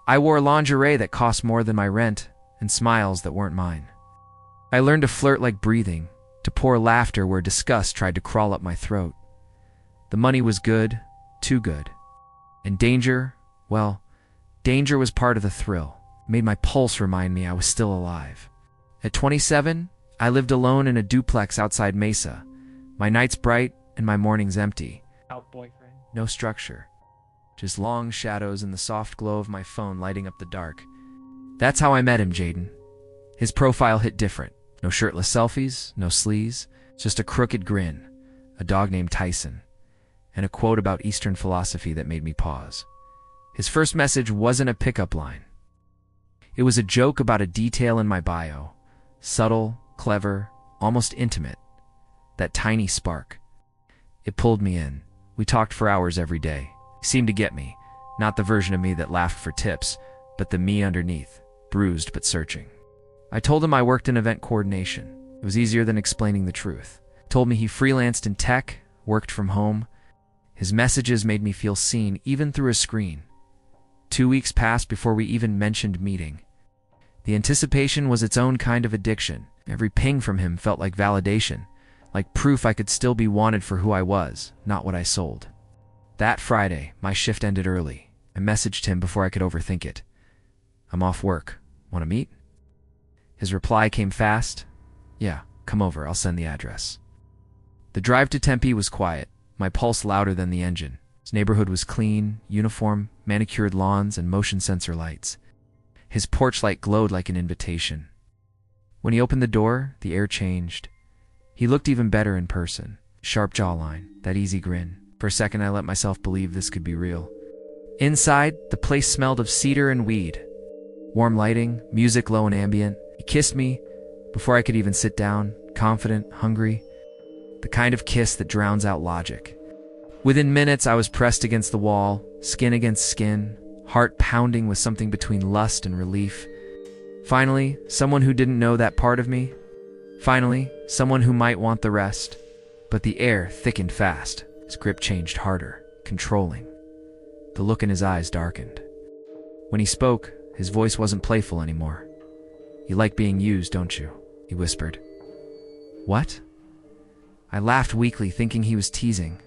I wore lingerie that cost more than my rent, and smiles that weren't mine. I learned to flirt like breathing, to pour laughter where disgust tried to crawl up my throat. The money was good, too good. And danger, well, danger was part of the thrill, made my pulse remind me I was still alive. At 27, I lived alone in a duplex outside Mesa, my nights bright and my mornings empty. Out boyfriend. No structure, just long shadows and the soft glow of my phone lighting up the dark. That's how I met him, Jaden. His profile hit different. No shirtless selfies, no sleaze, just a crooked grin, a dog named Tyson, and a quote about Eastern philosophy that made me pause. His first message wasn't a pickup line. It was a joke about a detail in my bio. Subtle, clever, almost intimate. That tiny spark. It pulled me in. We talked for hours every day. He seemed to get me. Not the version of me that laughed for tips, but the me underneath, bruised but searching. I told him I worked in event coordination. It was easier than explaining the truth. Told me he freelanced in tech, worked from home. His messages made me feel seen, even through a screen. 2 weeks passed before we even mentioned meeting. The anticipation was its own kind of addiction. Every ping from him felt like validation, like proof I could still be wanted for who I was, not what I sold. That Friday, my shift ended early. I messaged him before I could overthink it. I'm off work. Want to meet? His reply came fast. Yeah, come over, I'll send the address. The drive to Tempe was quiet. my pulse louder than the engine. His neighborhood was clean, uniform, manicured lawns, and motion sensor lights. His porch light glowed like an invitation. When he opened the door, the air changed. He looked even better in person. Sharp jawline, that easy grin. For a second, I let myself believe this could be real. Inside, the place smelled of cedar and weed. Warm lighting, music low and ambient. He kissed me before I could even sit down, confident, hungry. The kind of kiss that drowns out logic. Within minutes, I was pressed against the wall, skin against skin, heart pounding with something between lust and relief. Finally, someone who didn't know that part of me. Finally, someone who might want the rest. But the air thickened fast. His grip changed harder, controlling. The look in his eyes darkened. When he spoke, his voice wasn't playful anymore. "You like being used, don't you?" he whispered. "What?" I laughed weakly, thinking he was teasing.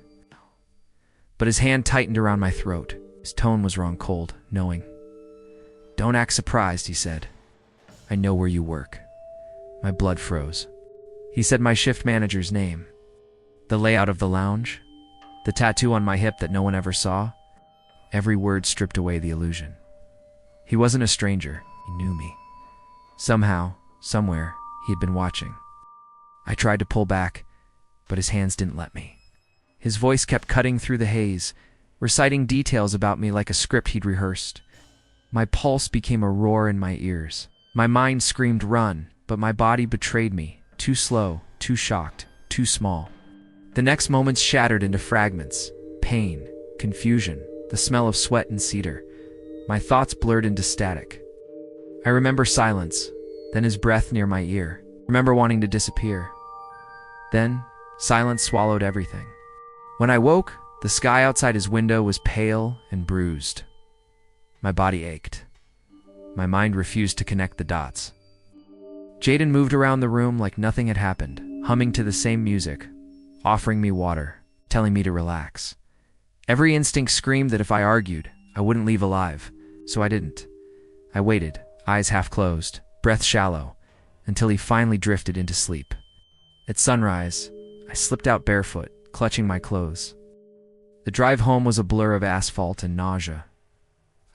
But his hand tightened around my throat. His tone was raw and cold, knowing. "Don't act surprised," he said. "I know where you work." My blood froze. He said my shift manager's name. The layout of the lounge. The tattoo on my hip that no one ever saw. Every word stripped away the illusion. He wasn't a stranger. He knew me. Somehow, somewhere, he had been watching. I tried to pull back, but his hands didn't let me. His voice kept cutting through the haze, reciting details about me like a script he'd rehearsed. My pulse became a roar in my ears. My mind screamed run, but my body betrayed me, too slow, too shocked, too small. The next moments shattered into fragments. Pain, confusion, the smell of sweat and cedar. My thoughts blurred into static. I remember silence, then his breath near my ear. Remember wanting to disappear. Then, silence swallowed everything. When I woke, the sky outside his window was pale and bruised. My body ached. My mind refused to connect the dots. Jaden moved around the room like nothing had happened, humming to the same music, offering me water, telling me to relax. Every instinct screamed that if I argued, I wouldn't leave alive, so I didn't. I waited, eyes half closed, breath shallow, until he finally drifted into sleep. At sunrise, I slipped out barefoot, clutching my clothes. The drive home was a blur of asphalt and nausea.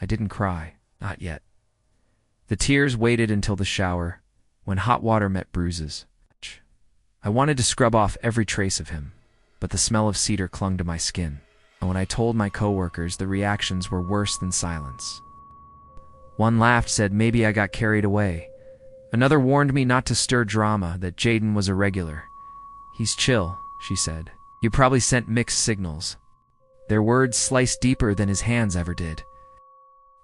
I didn't cry, not yet. The tears waited until the shower, when hot water met bruises. I wanted to scrub off every trace of him, but the smell of cedar clung to my skin. And when I told my coworkers, the reactions were worse than silence. One laughed, said maybe I got carried away. Another warned me not to stir drama, that Jaden was irregular. "He's chill," she said. "You probably sent mixed signals." Their words sliced deeper than his hands ever did.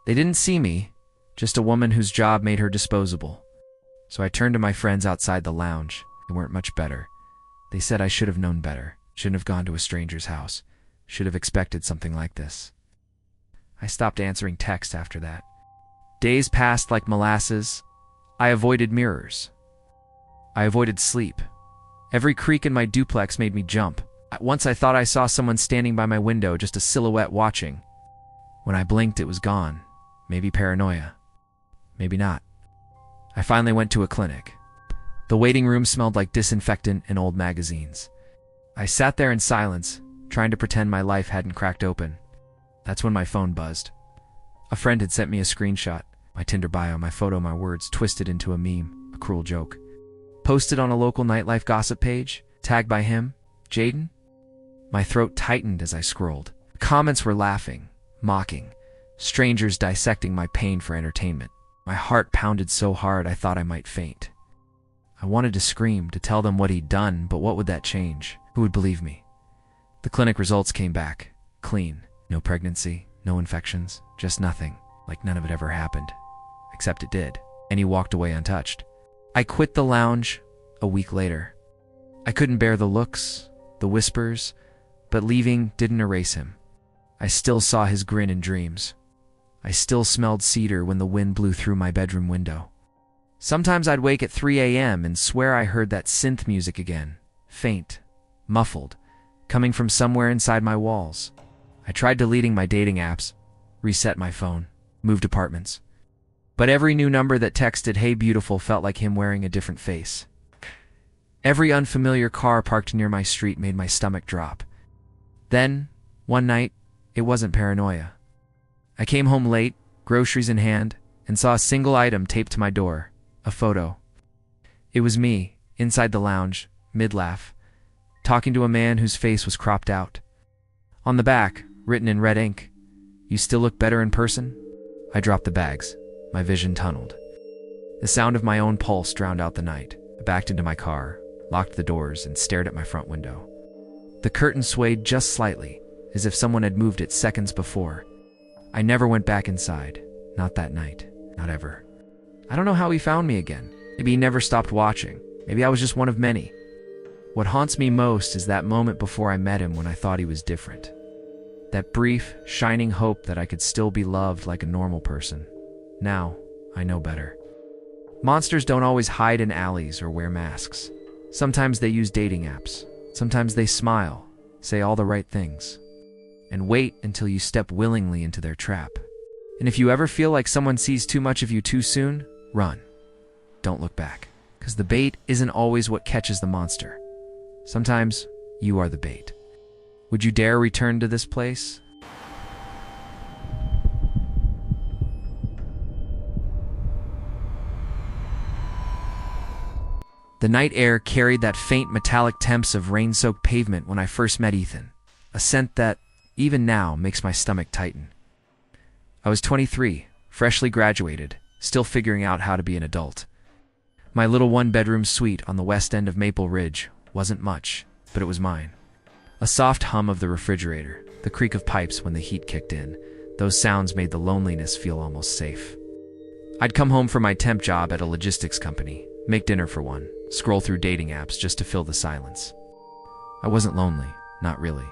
They didn't see me, just a woman whose job made her disposable. So I turned to my friends outside the lounge. They weren't much better. They said I should have known better, shouldn't have gone to a stranger's house, should have expected something like this. I stopped answering texts after that. Days passed like molasses. I avoided mirrors. I avoided sleep. Every creak in my duplex made me jump. Once I thought I saw someone standing by my window, just a silhouette watching. When I blinked, it was gone. Maybe paranoia. Maybe not. I finally went to a clinic. The waiting room smelled like disinfectant and old magazines. I sat there in silence, trying to pretend my life hadn't cracked open. That's when my phone buzzed. A friend had sent me a screenshot. My Tinder bio, my photo, my words twisted into a meme, a cruel joke. Posted on a local nightlife gossip page, tagged by him, Jaden. My throat tightened as I scrolled. Comments were laughing, mocking, strangers dissecting my pain for entertainment. My heart pounded so hard I thought I might faint. I wanted to scream, to tell them what he'd done, but what would that change? Who would believe me? The clinic results came back, clean. No pregnancy, no infections, just nothing, like none of it ever happened. Except it did, and he walked away untouched. I quit the lounge a week later. I couldn't bear the looks, the whispers, but leaving didn't erase him. I still saw his grin in dreams. I still smelled cedar when the wind blew through my bedroom window. Sometimes I'd wake at 3 a.m. and swear I heard that synth music again, faint, muffled, coming from somewhere inside my walls. I tried deleting my dating apps, reset my phone, moved apartments. But every new number that texted "Hey beautiful" felt like him wearing a different face. Every unfamiliar car parked near my street made my stomach drop. Then, one night, it wasn't paranoia. I came home late, groceries in hand, and saw a single item taped to my door, a photo. It was me, inside the lounge, mid-laugh, talking to a man whose face was cropped out. On the back, written in red ink, "You still look better in person?" I dropped the bags. My vision tunneled. The sound of my own pulse drowned out the night. I backed into my car, locked the doors, and stared at my front window. The curtain swayed just slightly, as if someone had moved it seconds before. I never went back inside. Not that night. Not ever. I don't know how he found me again. Maybe he never stopped watching. Maybe I was just one of many. What haunts me most is that moment before I met him when I thought he was different. That brief, shining hope that I could still be loved like a normal person. Now, I know better. Monsters don't always hide in alleys or wear masks. Sometimes they use dating apps. Sometimes they smile, say all the right things, and wait until you step willingly into their trap. And if you ever feel like someone sees too much of you too soon, run. Don't look back, because the bait isn't always what catches the monster. Sometimes you are the bait. Would you dare return to this place? The night air carried that faint metallic temps of rain-soaked pavement when I first met Ethan, a scent that, even now, makes my stomach tighten. I was 23, freshly graduated, still figuring out how to be an adult. My little one-bedroom suite on the west end of Maple Ridge wasn't much, but it was mine. A soft hum of the refrigerator, the creak of pipes when the heat kicked in, those sounds made the loneliness feel almost safe. I'd come home from my temp job at a logistics company, make dinner for one, scroll through dating apps just to fill the silence. I wasn't lonely, not really.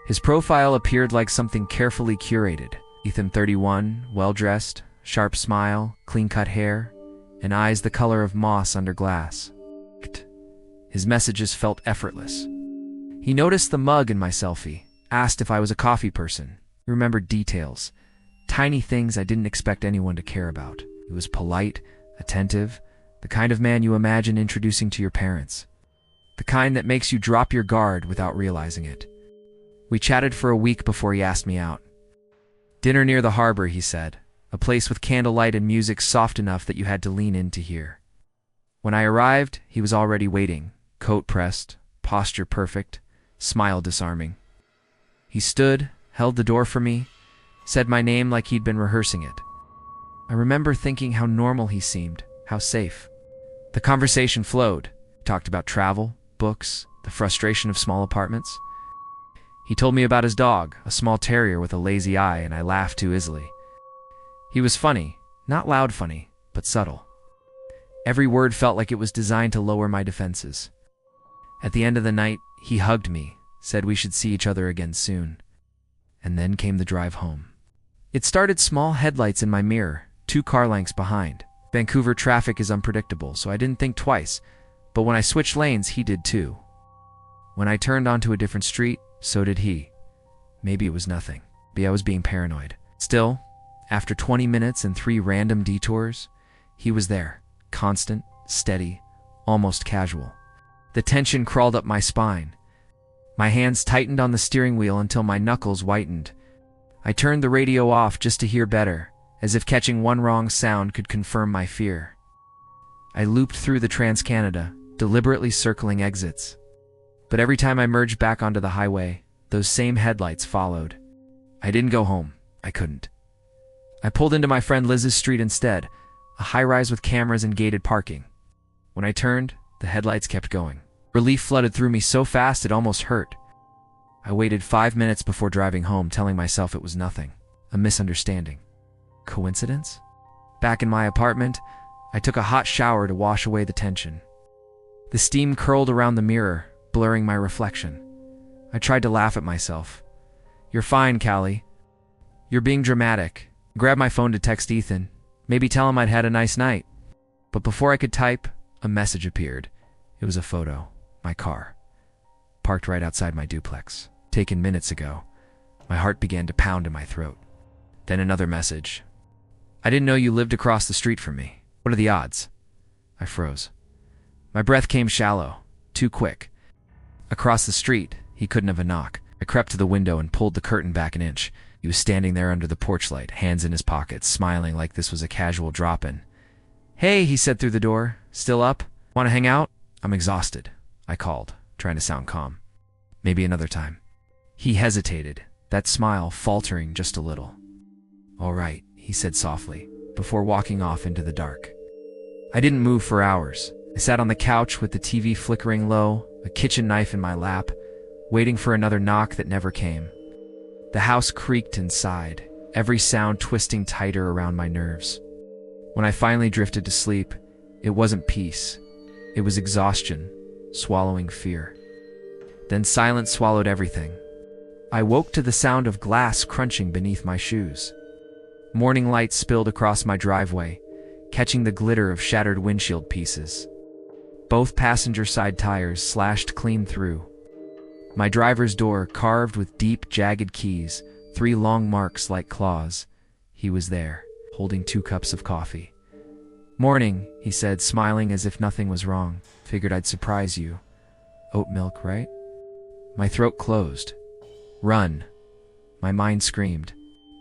His profile appeared like something carefully curated. Ethan 31, well-dressed, sharp smile, clean-cut hair, and eyes the color of moss under glass. His messages felt effortless. He noticed the mug in my selfie, asked if I was a coffee person, remembered details, tiny things I didn't expect anyone to care about. He was polite, attentive, the kind of man you imagine introducing to your parents. The kind that makes you drop your guard without realizing it. We chatted for a week before he asked me out. Dinner near the harbor, he said, a place with candlelight and music soft enough that you had to lean in to hear. When I arrived, he was already waiting, coat pressed, posture perfect, smile disarming. He stood, held the door for me, said my name like he'd been rehearsing it. I remember thinking how normal he seemed, how safe. The conversation flowed. He talked about travel, books, the frustration of small apartments. He told me about his dog, a small terrier with a lazy eye, and I laughed too easily. He was funny, not loud funny, but subtle. Every word felt like it was designed to lower my defenses. At the end of the night, he hugged me, said we should see each other again soon. And then came the drive home. It started small headlights in my mirror, 2 car lengths behind. Vancouver traffic is unpredictable, so I didn't think twice, but when I switched lanes, he did too. When I turned onto a different street, so did he. Maybe it was nothing. Maybe I was being paranoid. Still, after 20 minutes and 3 random detours, he was there, constant, steady, almost casual. The tension crawled up my spine. My hands tightened on the steering wheel until my knuckles whitened. I turned the radio off just to hear better, as if catching one wrong sound could confirm my fear. I looped through the Trans-Canada, deliberately circling exits. But every time I merged back onto the highway, those same headlights followed. I didn't go home. I couldn't. I pulled into my friend Liz's street instead, a high-rise with cameras and gated parking. When I turned, the headlights kept going. Relief flooded through me so fast it almost hurt. I waited 5 minutes before driving home, telling myself it was nothing, a misunderstanding. Coincidence? Back in my apartment, I took a hot shower to wash away the tension. The steam curled around the mirror, blurring my reflection. I tried to laugh at myself. "You're fine, Callie. You're being dramatic." I grabbed my phone to text Ethan, maybe tell him I'd had a nice night. But before I could type, a message appeared. It was a photo. My car. Parked right outside my duplex. Taken minutes ago. My heart began to pound in my throat. Then another message. "I didn't know you lived across the street from me. What are the odds?" I froze. My breath came shallow, too quick. Across the street, He couldn't have a knock. I crept to the window and pulled the curtain back an inch. He was standing there under the porch light, hands in his pockets, smiling like this was a casual drop-in. "Hey," he said through the door. "Still up? Want to hang out?" "I'm exhausted," I called, trying to sound calm. "Maybe another time." He hesitated, that smile faltering just a little. "All right," he said softly, before walking off into the dark. I didn't move for hours. I sat on the couch with the TV flickering low, a kitchen knife in my lap, waiting for another knock that never came. The house creaked and sighed, every sound twisting tighter around my nerves. When I finally drifted to sleep, it wasn't peace. It was exhaustion, swallowing fear. Then silence swallowed everything. I woke to the sound of glass crunching beneath my shoes. Morning light spilled across my driveway, catching the glitter of shattered windshield pieces. Both passenger side tires slashed clean through. My driver's door carved with deep, jagged keys, 3 long marks like claws. He was there, holding 2 cups of coffee. "Morning," he said, smiling as if nothing was wrong. "Figured I'd surprise you. Oat milk, right?" My throat closed. "Run," my mind screamed.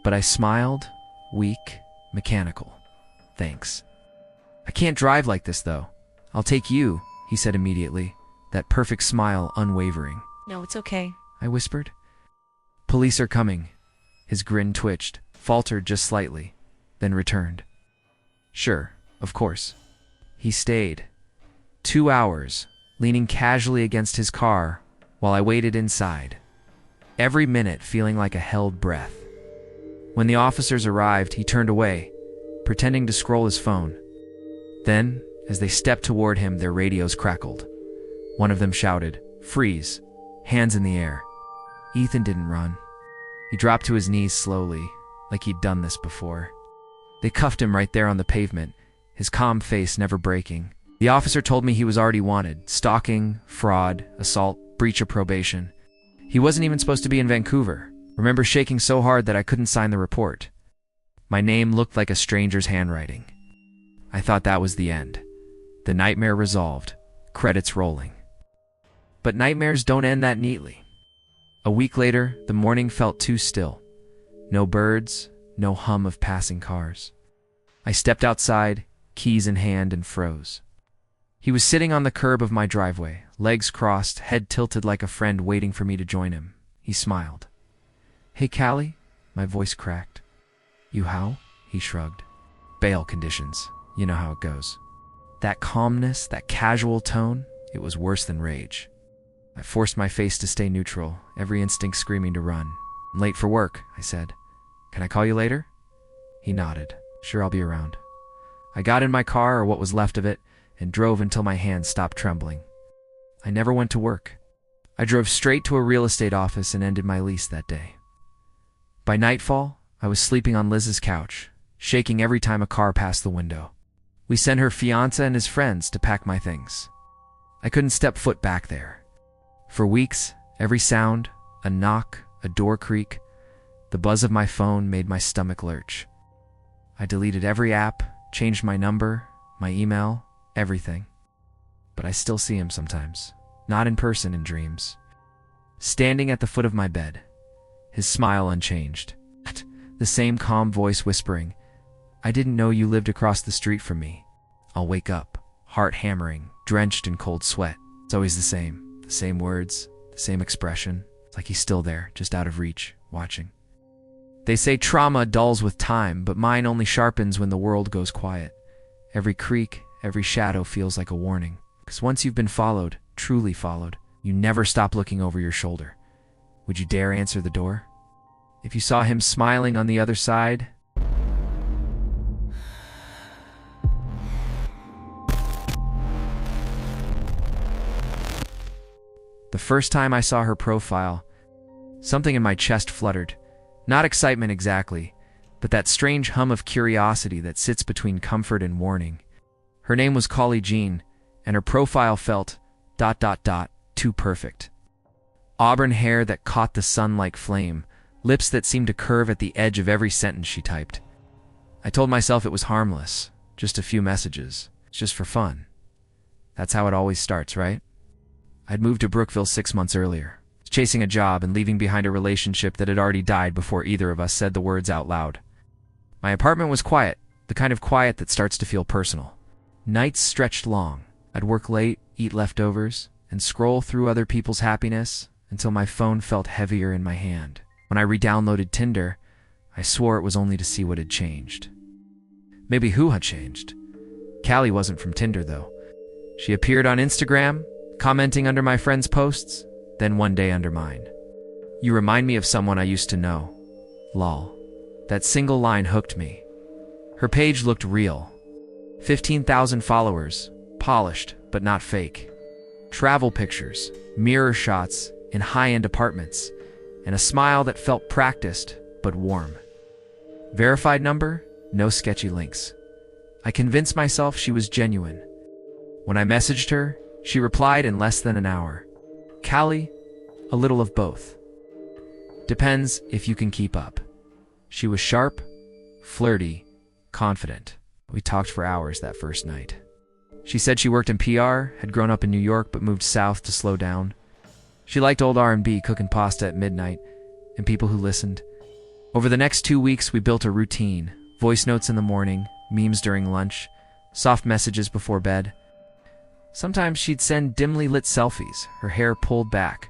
But I smiled, weak, mechanical. "Thanks. I can't drive like this, though." "I'll take you," he said immediately, that perfect smile unwavering. No, it's okay. I whispered. "Police are coming." His grin twitched, faltered just slightly, then returned. "Sure, of course." He stayed. 2 hours, leaning casually against his car while I waited inside, every minute feeling like a held breath. When the officers arrived, he turned away, pretending to scroll his phone. Then, as they stepped toward him, their radios crackled. One of them shouted, "Freeze," hands in the air. Ethan didn't run. He dropped to his knees slowly, like he'd done this before. They cuffed him right there on the pavement, his calm face never breaking. The officer told me he was already wanted: stalking, fraud, assault, breach of probation. He wasn't even supposed to be in Vancouver. Remember shaking so hard that I couldn't sign the report. My name looked like a stranger's handwriting. I thought that was the end. The nightmare resolved, credits rolling. But nightmares don't end that neatly. A week later, the morning felt too still. No birds, no hum of passing cars. I stepped outside, keys in hand, and froze. He was sitting on the curb of my driveway, legs crossed, head tilted like a friend waiting for me to join him. He smiled. "Hey, Callie?" My voice cracked. "You how?" He shrugged. "Bail conditions. You know how it goes." That calmness, that casual tone, it was worse than rage. I forced my face to stay neutral, every instinct screaming to run. "I'm late for work," I said. "Can I call you later?" He nodded. "Sure, I'll be around." I got in my car, or what was left of it, and drove until my hands stopped trembling. I never went to work. I drove straight to a real estate office and ended my lease that day. By nightfall, I was sleeping on Liz's couch, shaking every time a car passed the window. We sent her fiancé and his friends to pack my things. I couldn't step foot back there. For weeks, every sound, a knock, a door creak, the buzz of my phone made my stomach lurch. I deleted every app, changed my number, my email, everything. But I still see him sometimes, not in person, in dreams. Standing at the foot of my bed, his smile unchanged. The same calm voice whispering, "I didn't know you lived across the street from me." I'll wake up, heart hammering, drenched in cold sweat. It's always the same words, the same expression. It's like he's still there, just out of reach, watching. They say trauma dulls with time, but mine only sharpens when the world goes quiet. Every creak, every shadow feels like a warning. Because once you've been followed, truly followed, you never stop looking over your shoulder. Would you dare answer the door? If you saw him smiling on the other side, the first time I saw her profile, something in my chest fluttered. Not excitement exactly, but that strange hum of curiosity that sits between comfort and warning. Her name was Collie Jean, and her profile felt ... too perfect. Auburn hair that caught the sun like flame, lips that seemed to curve at the edge of every sentence she typed. I told myself it was harmless, just a few messages, it's just for fun. That's how it always starts, right? I'd moved to Brookville 6 months earlier. It's chasing a job and leaving behind a relationship that had already died before either of us said the words out loud. My apartment was quiet, the kind of quiet that starts to feel personal. Nights stretched long. I'd work late, eat leftovers, and scroll through other people's happiness until my phone felt heavier in my hand. When I re-downloaded Tinder, I swore it was only to see what had changed. Maybe who had changed? Callie wasn't from Tinder, though. She appeared on Instagram, commenting under my friends' posts, then one day under mine. "You remind me of someone I used to know. Lol." That single line hooked me. Her page looked real. 15,000 followers, polished but not fake. Travel pictures, mirror shots in high-end apartments, and a smile that felt practiced but warm. Verified number, no sketchy links. I convinced myself she was genuine. When I messaged her, she replied in less than an hour. "Callie, a little of both. Depends if you can keep up." She was sharp, flirty, confident. We talked for hours that first night. She said she worked in PR, had grown up in New York but moved south to slow down. She liked old R&B, cooking pasta at midnight, and people who listened. Over the next 2 weeks, we built a routine. Voice notes in the morning, memes during lunch, soft messages before bed. Sometimes she'd send dimly lit selfies, her hair pulled back,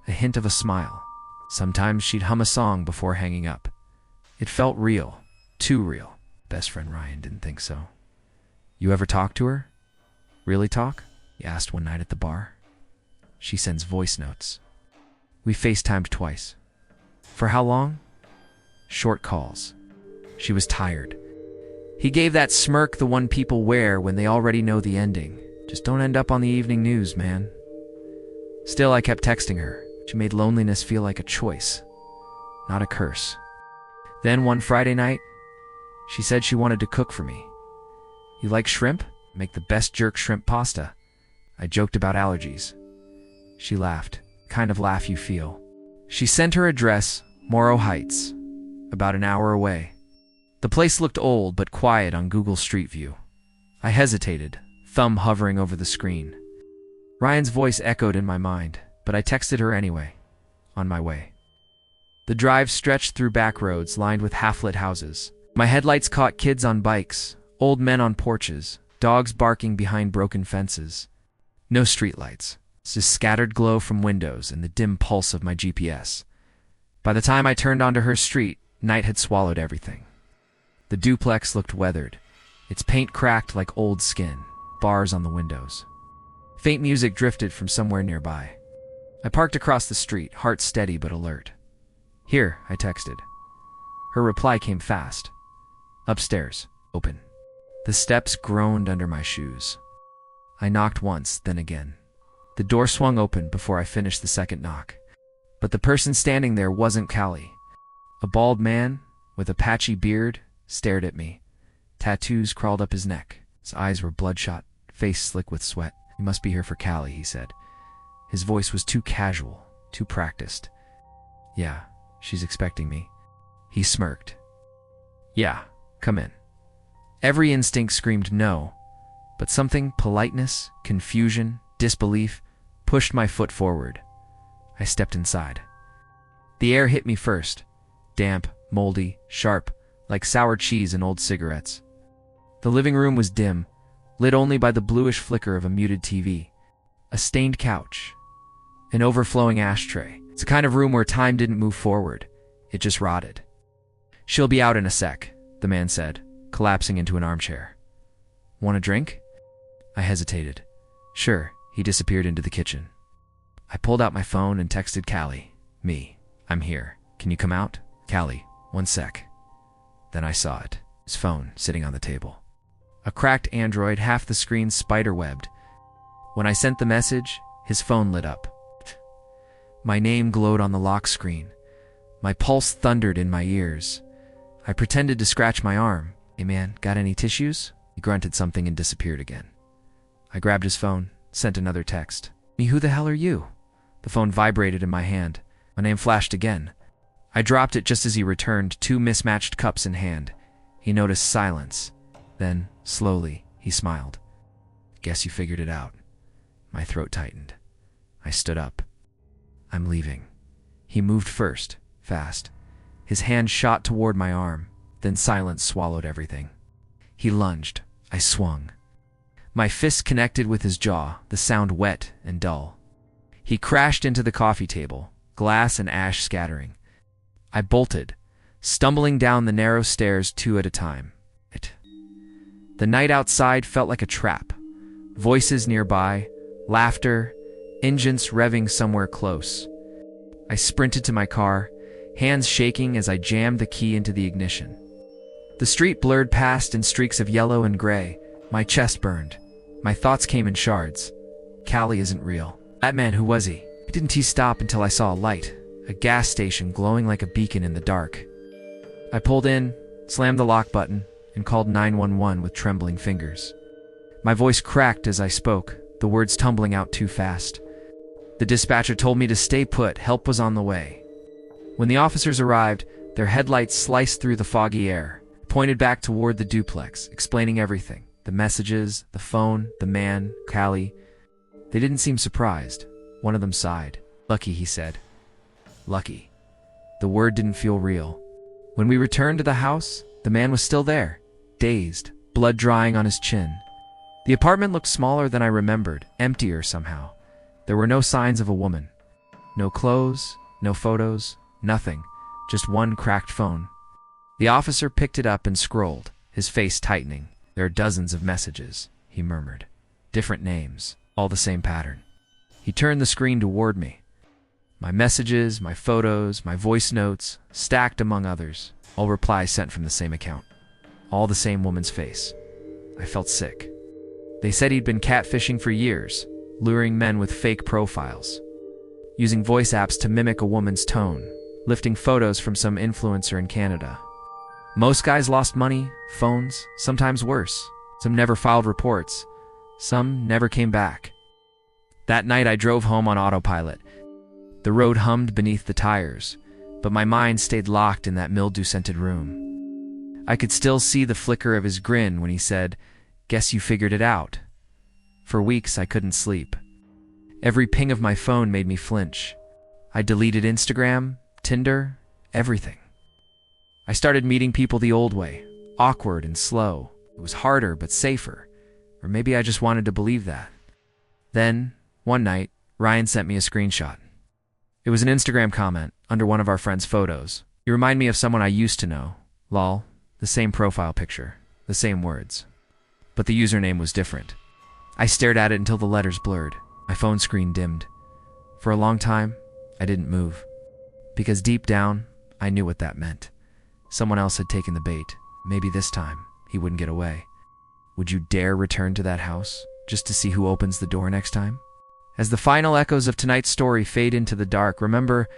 a hint of a smile. Sometimes she'd hum a song before hanging up. It felt real, too real. Best friend Ryan didn't think so. "You ever talk to her? Really talk?" he asked one night at the bar. "She sends voice notes." We FaceTimed twice. For how long? Short calls. She was tired. He gave that smirk the one people wear when they already know the ending. "Just don't end up on the evening news, man." Still, I kept texting her. She made loneliness feel like a choice, not a curse. Then one Friday night, she said she wanted to cook for me. "You like shrimp? Make the best jerk shrimp pasta." I joked about allergies. She laughed, kind of laugh you feel. She sent her address, Morrow Heights, about an hour away. The place looked old but quiet on Google Street View. I hesitated, thumb hovering over the screen. Ryan's voice echoed in my mind, but I texted her anyway, on my way. The drive stretched through back roads lined with half-lit houses. My headlights caught kids on bikes, old men on porches, dogs barking behind broken fences. No streetlights, just scattered glow from windows and the dim pulse of my GPS. By the time I turned onto her street, night had swallowed everything. The duplex looked weathered, its paint cracked like old skin, bars on the windows. Faint music drifted from somewhere nearby. I parked across the street, heart steady but alert. "Here," I texted. Her reply came fast. "Upstairs, open." The steps groaned under my shoes. I knocked once, then again. The door swung open before I finished the second knock. But the person standing there wasn't Callie. A bald man, with a patchy beard, stared at me. Tattoos crawled up his neck. His eyes were bloodshot, face slick with sweat. "You must be here for Callie," he said. His voice was too casual, too practiced. "Yeah, she's expecting me." He smirked. "Yeah, come in." Every instinct screamed no, but something, politeness, confusion, disbelief, pushed my foot forward. I stepped inside. The air hit me first, damp, moldy, sharp, like sour cheese and old cigarettes. The living room was dim, lit only by the bluish flicker of a muted TV. A stained couch. An overflowing ashtray. It's the kind of room where time didn't move forward. It just rotted. "She'll be out in a sec," the man said, collapsing into an armchair. "Want a drink?" I hesitated. "Sure." He disappeared into the kitchen. I pulled out my phone and texted Callie. "Me. I'm here. Can you come out?" "Callie, 1 sec." Then I saw it. His phone sitting on the table. A cracked Android, half the screen spider-webbed. When I sent the message, his phone lit up. My name glowed on the lock screen. My pulse thundered in my ears. I pretended to scratch my arm. "Hey man, got any tissues?" He grunted something and disappeared again. I grabbed his phone, sent another text. "Me, who the hell are you?" The phone vibrated in my hand. My name flashed again. I dropped it just as he returned, 2 mismatched cups in hand. He noticed silence. Then, slowly, he smiled. "Guess you figured it out." My throat tightened. I stood up. I'm leaving. He moved first, fast. His hand shot toward my arm, then silence swallowed everything. He lunged. I swung. My fist connected with his jaw, the sound wet and dull. He crashed into the coffee table, glass and ash scattering. I bolted, stumbling down the narrow stairs 2 at a time. The night outside felt like a trap. Voices nearby, laughter, engines revving somewhere close. I sprinted to my car, hands shaking as I jammed the key into the ignition. The street blurred past in streaks of yellow and gray. My chest burned. My thoughts came in shards. Callie isn't real. That man, who was he? Didn't he stop until I saw a light, a gas station glowing like a beacon in the dark? I pulled in, slammed the lock button, and called 911 with trembling fingers. My voice cracked as I spoke, the words tumbling out too fast. The dispatcher told me to stay put, help was on the way. When the officers arrived, their headlights sliced through the foggy air, pointed back toward the duplex, explaining everything. The messages, the phone, the man, Callie. They didn't seem surprised. One of them sighed. Lucky, he said. Lucky. The word didn't feel real. When we returned to the house, the man was still there, dazed, blood drying on his chin. The apartment looked smaller than I remembered, emptier somehow. There were no signs of a woman. No clothes, no photos, nothing. Just one cracked phone. The officer picked it up and scrolled, his face tightening. There are dozens of messages, he murmured. Different names, all the same pattern. He turned the screen toward me. My messages, my photos, my voice notes, stacked among others, all replies sent from the same account. All the same woman's face. I felt sick. They said he'd been catfishing for years, luring men with fake profiles, using voice apps to mimic a woman's tone, lifting photos from some influencer in Canada. Most guys lost money, phones, sometimes worse. Some never filed reports. Some never came back. That night I drove home on autopilot. The road hummed beneath the tires, but my mind stayed locked in that mildew-scented room. I could still see the flicker of his grin when he said, "Guess you figured it out." For weeks I couldn't sleep. Every ping of my phone made me flinch. I deleted Instagram, Tinder, everything. I started meeting people the old way, awkward and slow. It was harder but safer. Or maybe I just wanted to believe that. Then, one night, Ryan sent me a screenshot. It was an Instagram comment under one of our friends' photos. You remind me of someone I used to know. Lol. The same profile picture, the same words. But the username was different. I stared at it until the letters blurred. My phone screen dimmed. For a long time, I didn't move. Because deep down, I knew what that meant. Someone else had taken the bait. Maybe this time, he wouldn't get away. Would you dare return to that house, just to see who opens the door next time? As the final echoes of tonight's story fade into the dark, remember,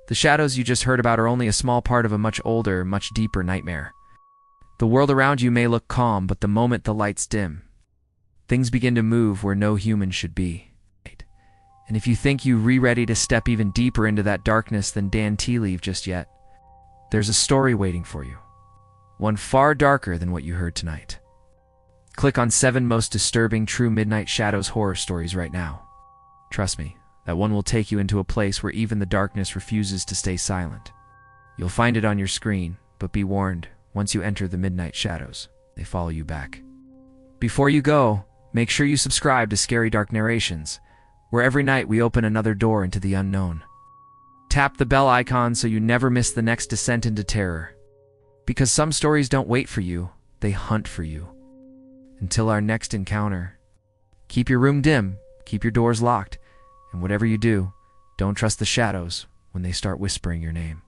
the shadows you just heard about are only a small part of a much older, much deeper nightmare. The world around you may look calm, but the moment the lights dim, things begin to move where no human should be. And if you think you're ready to step even deeper into that darkness than Dan Tea Leaf just yet, there's a story waiting for you. One far darker than what you heard tonight. Click on 7 most disturbing true Midnight Shadows horror stories right now. Trust me, that one will take you into a place where even the darkness refuses to stay silent. You'll find it on your screen, but be warned, once you enter the Midnight Shadows, they follow you back. Before you go, make sure you subscribe to Scary Dark Narrations, where every night we open another door into the unknown. Tap the bell icon so you never miss the next descent into terror. Because some stories don't wait for you, they hunt for you. Until our next encounter, keep your room dim, keep your doors locked, and whatever you do, don't trust the shadows when they start whispering your name.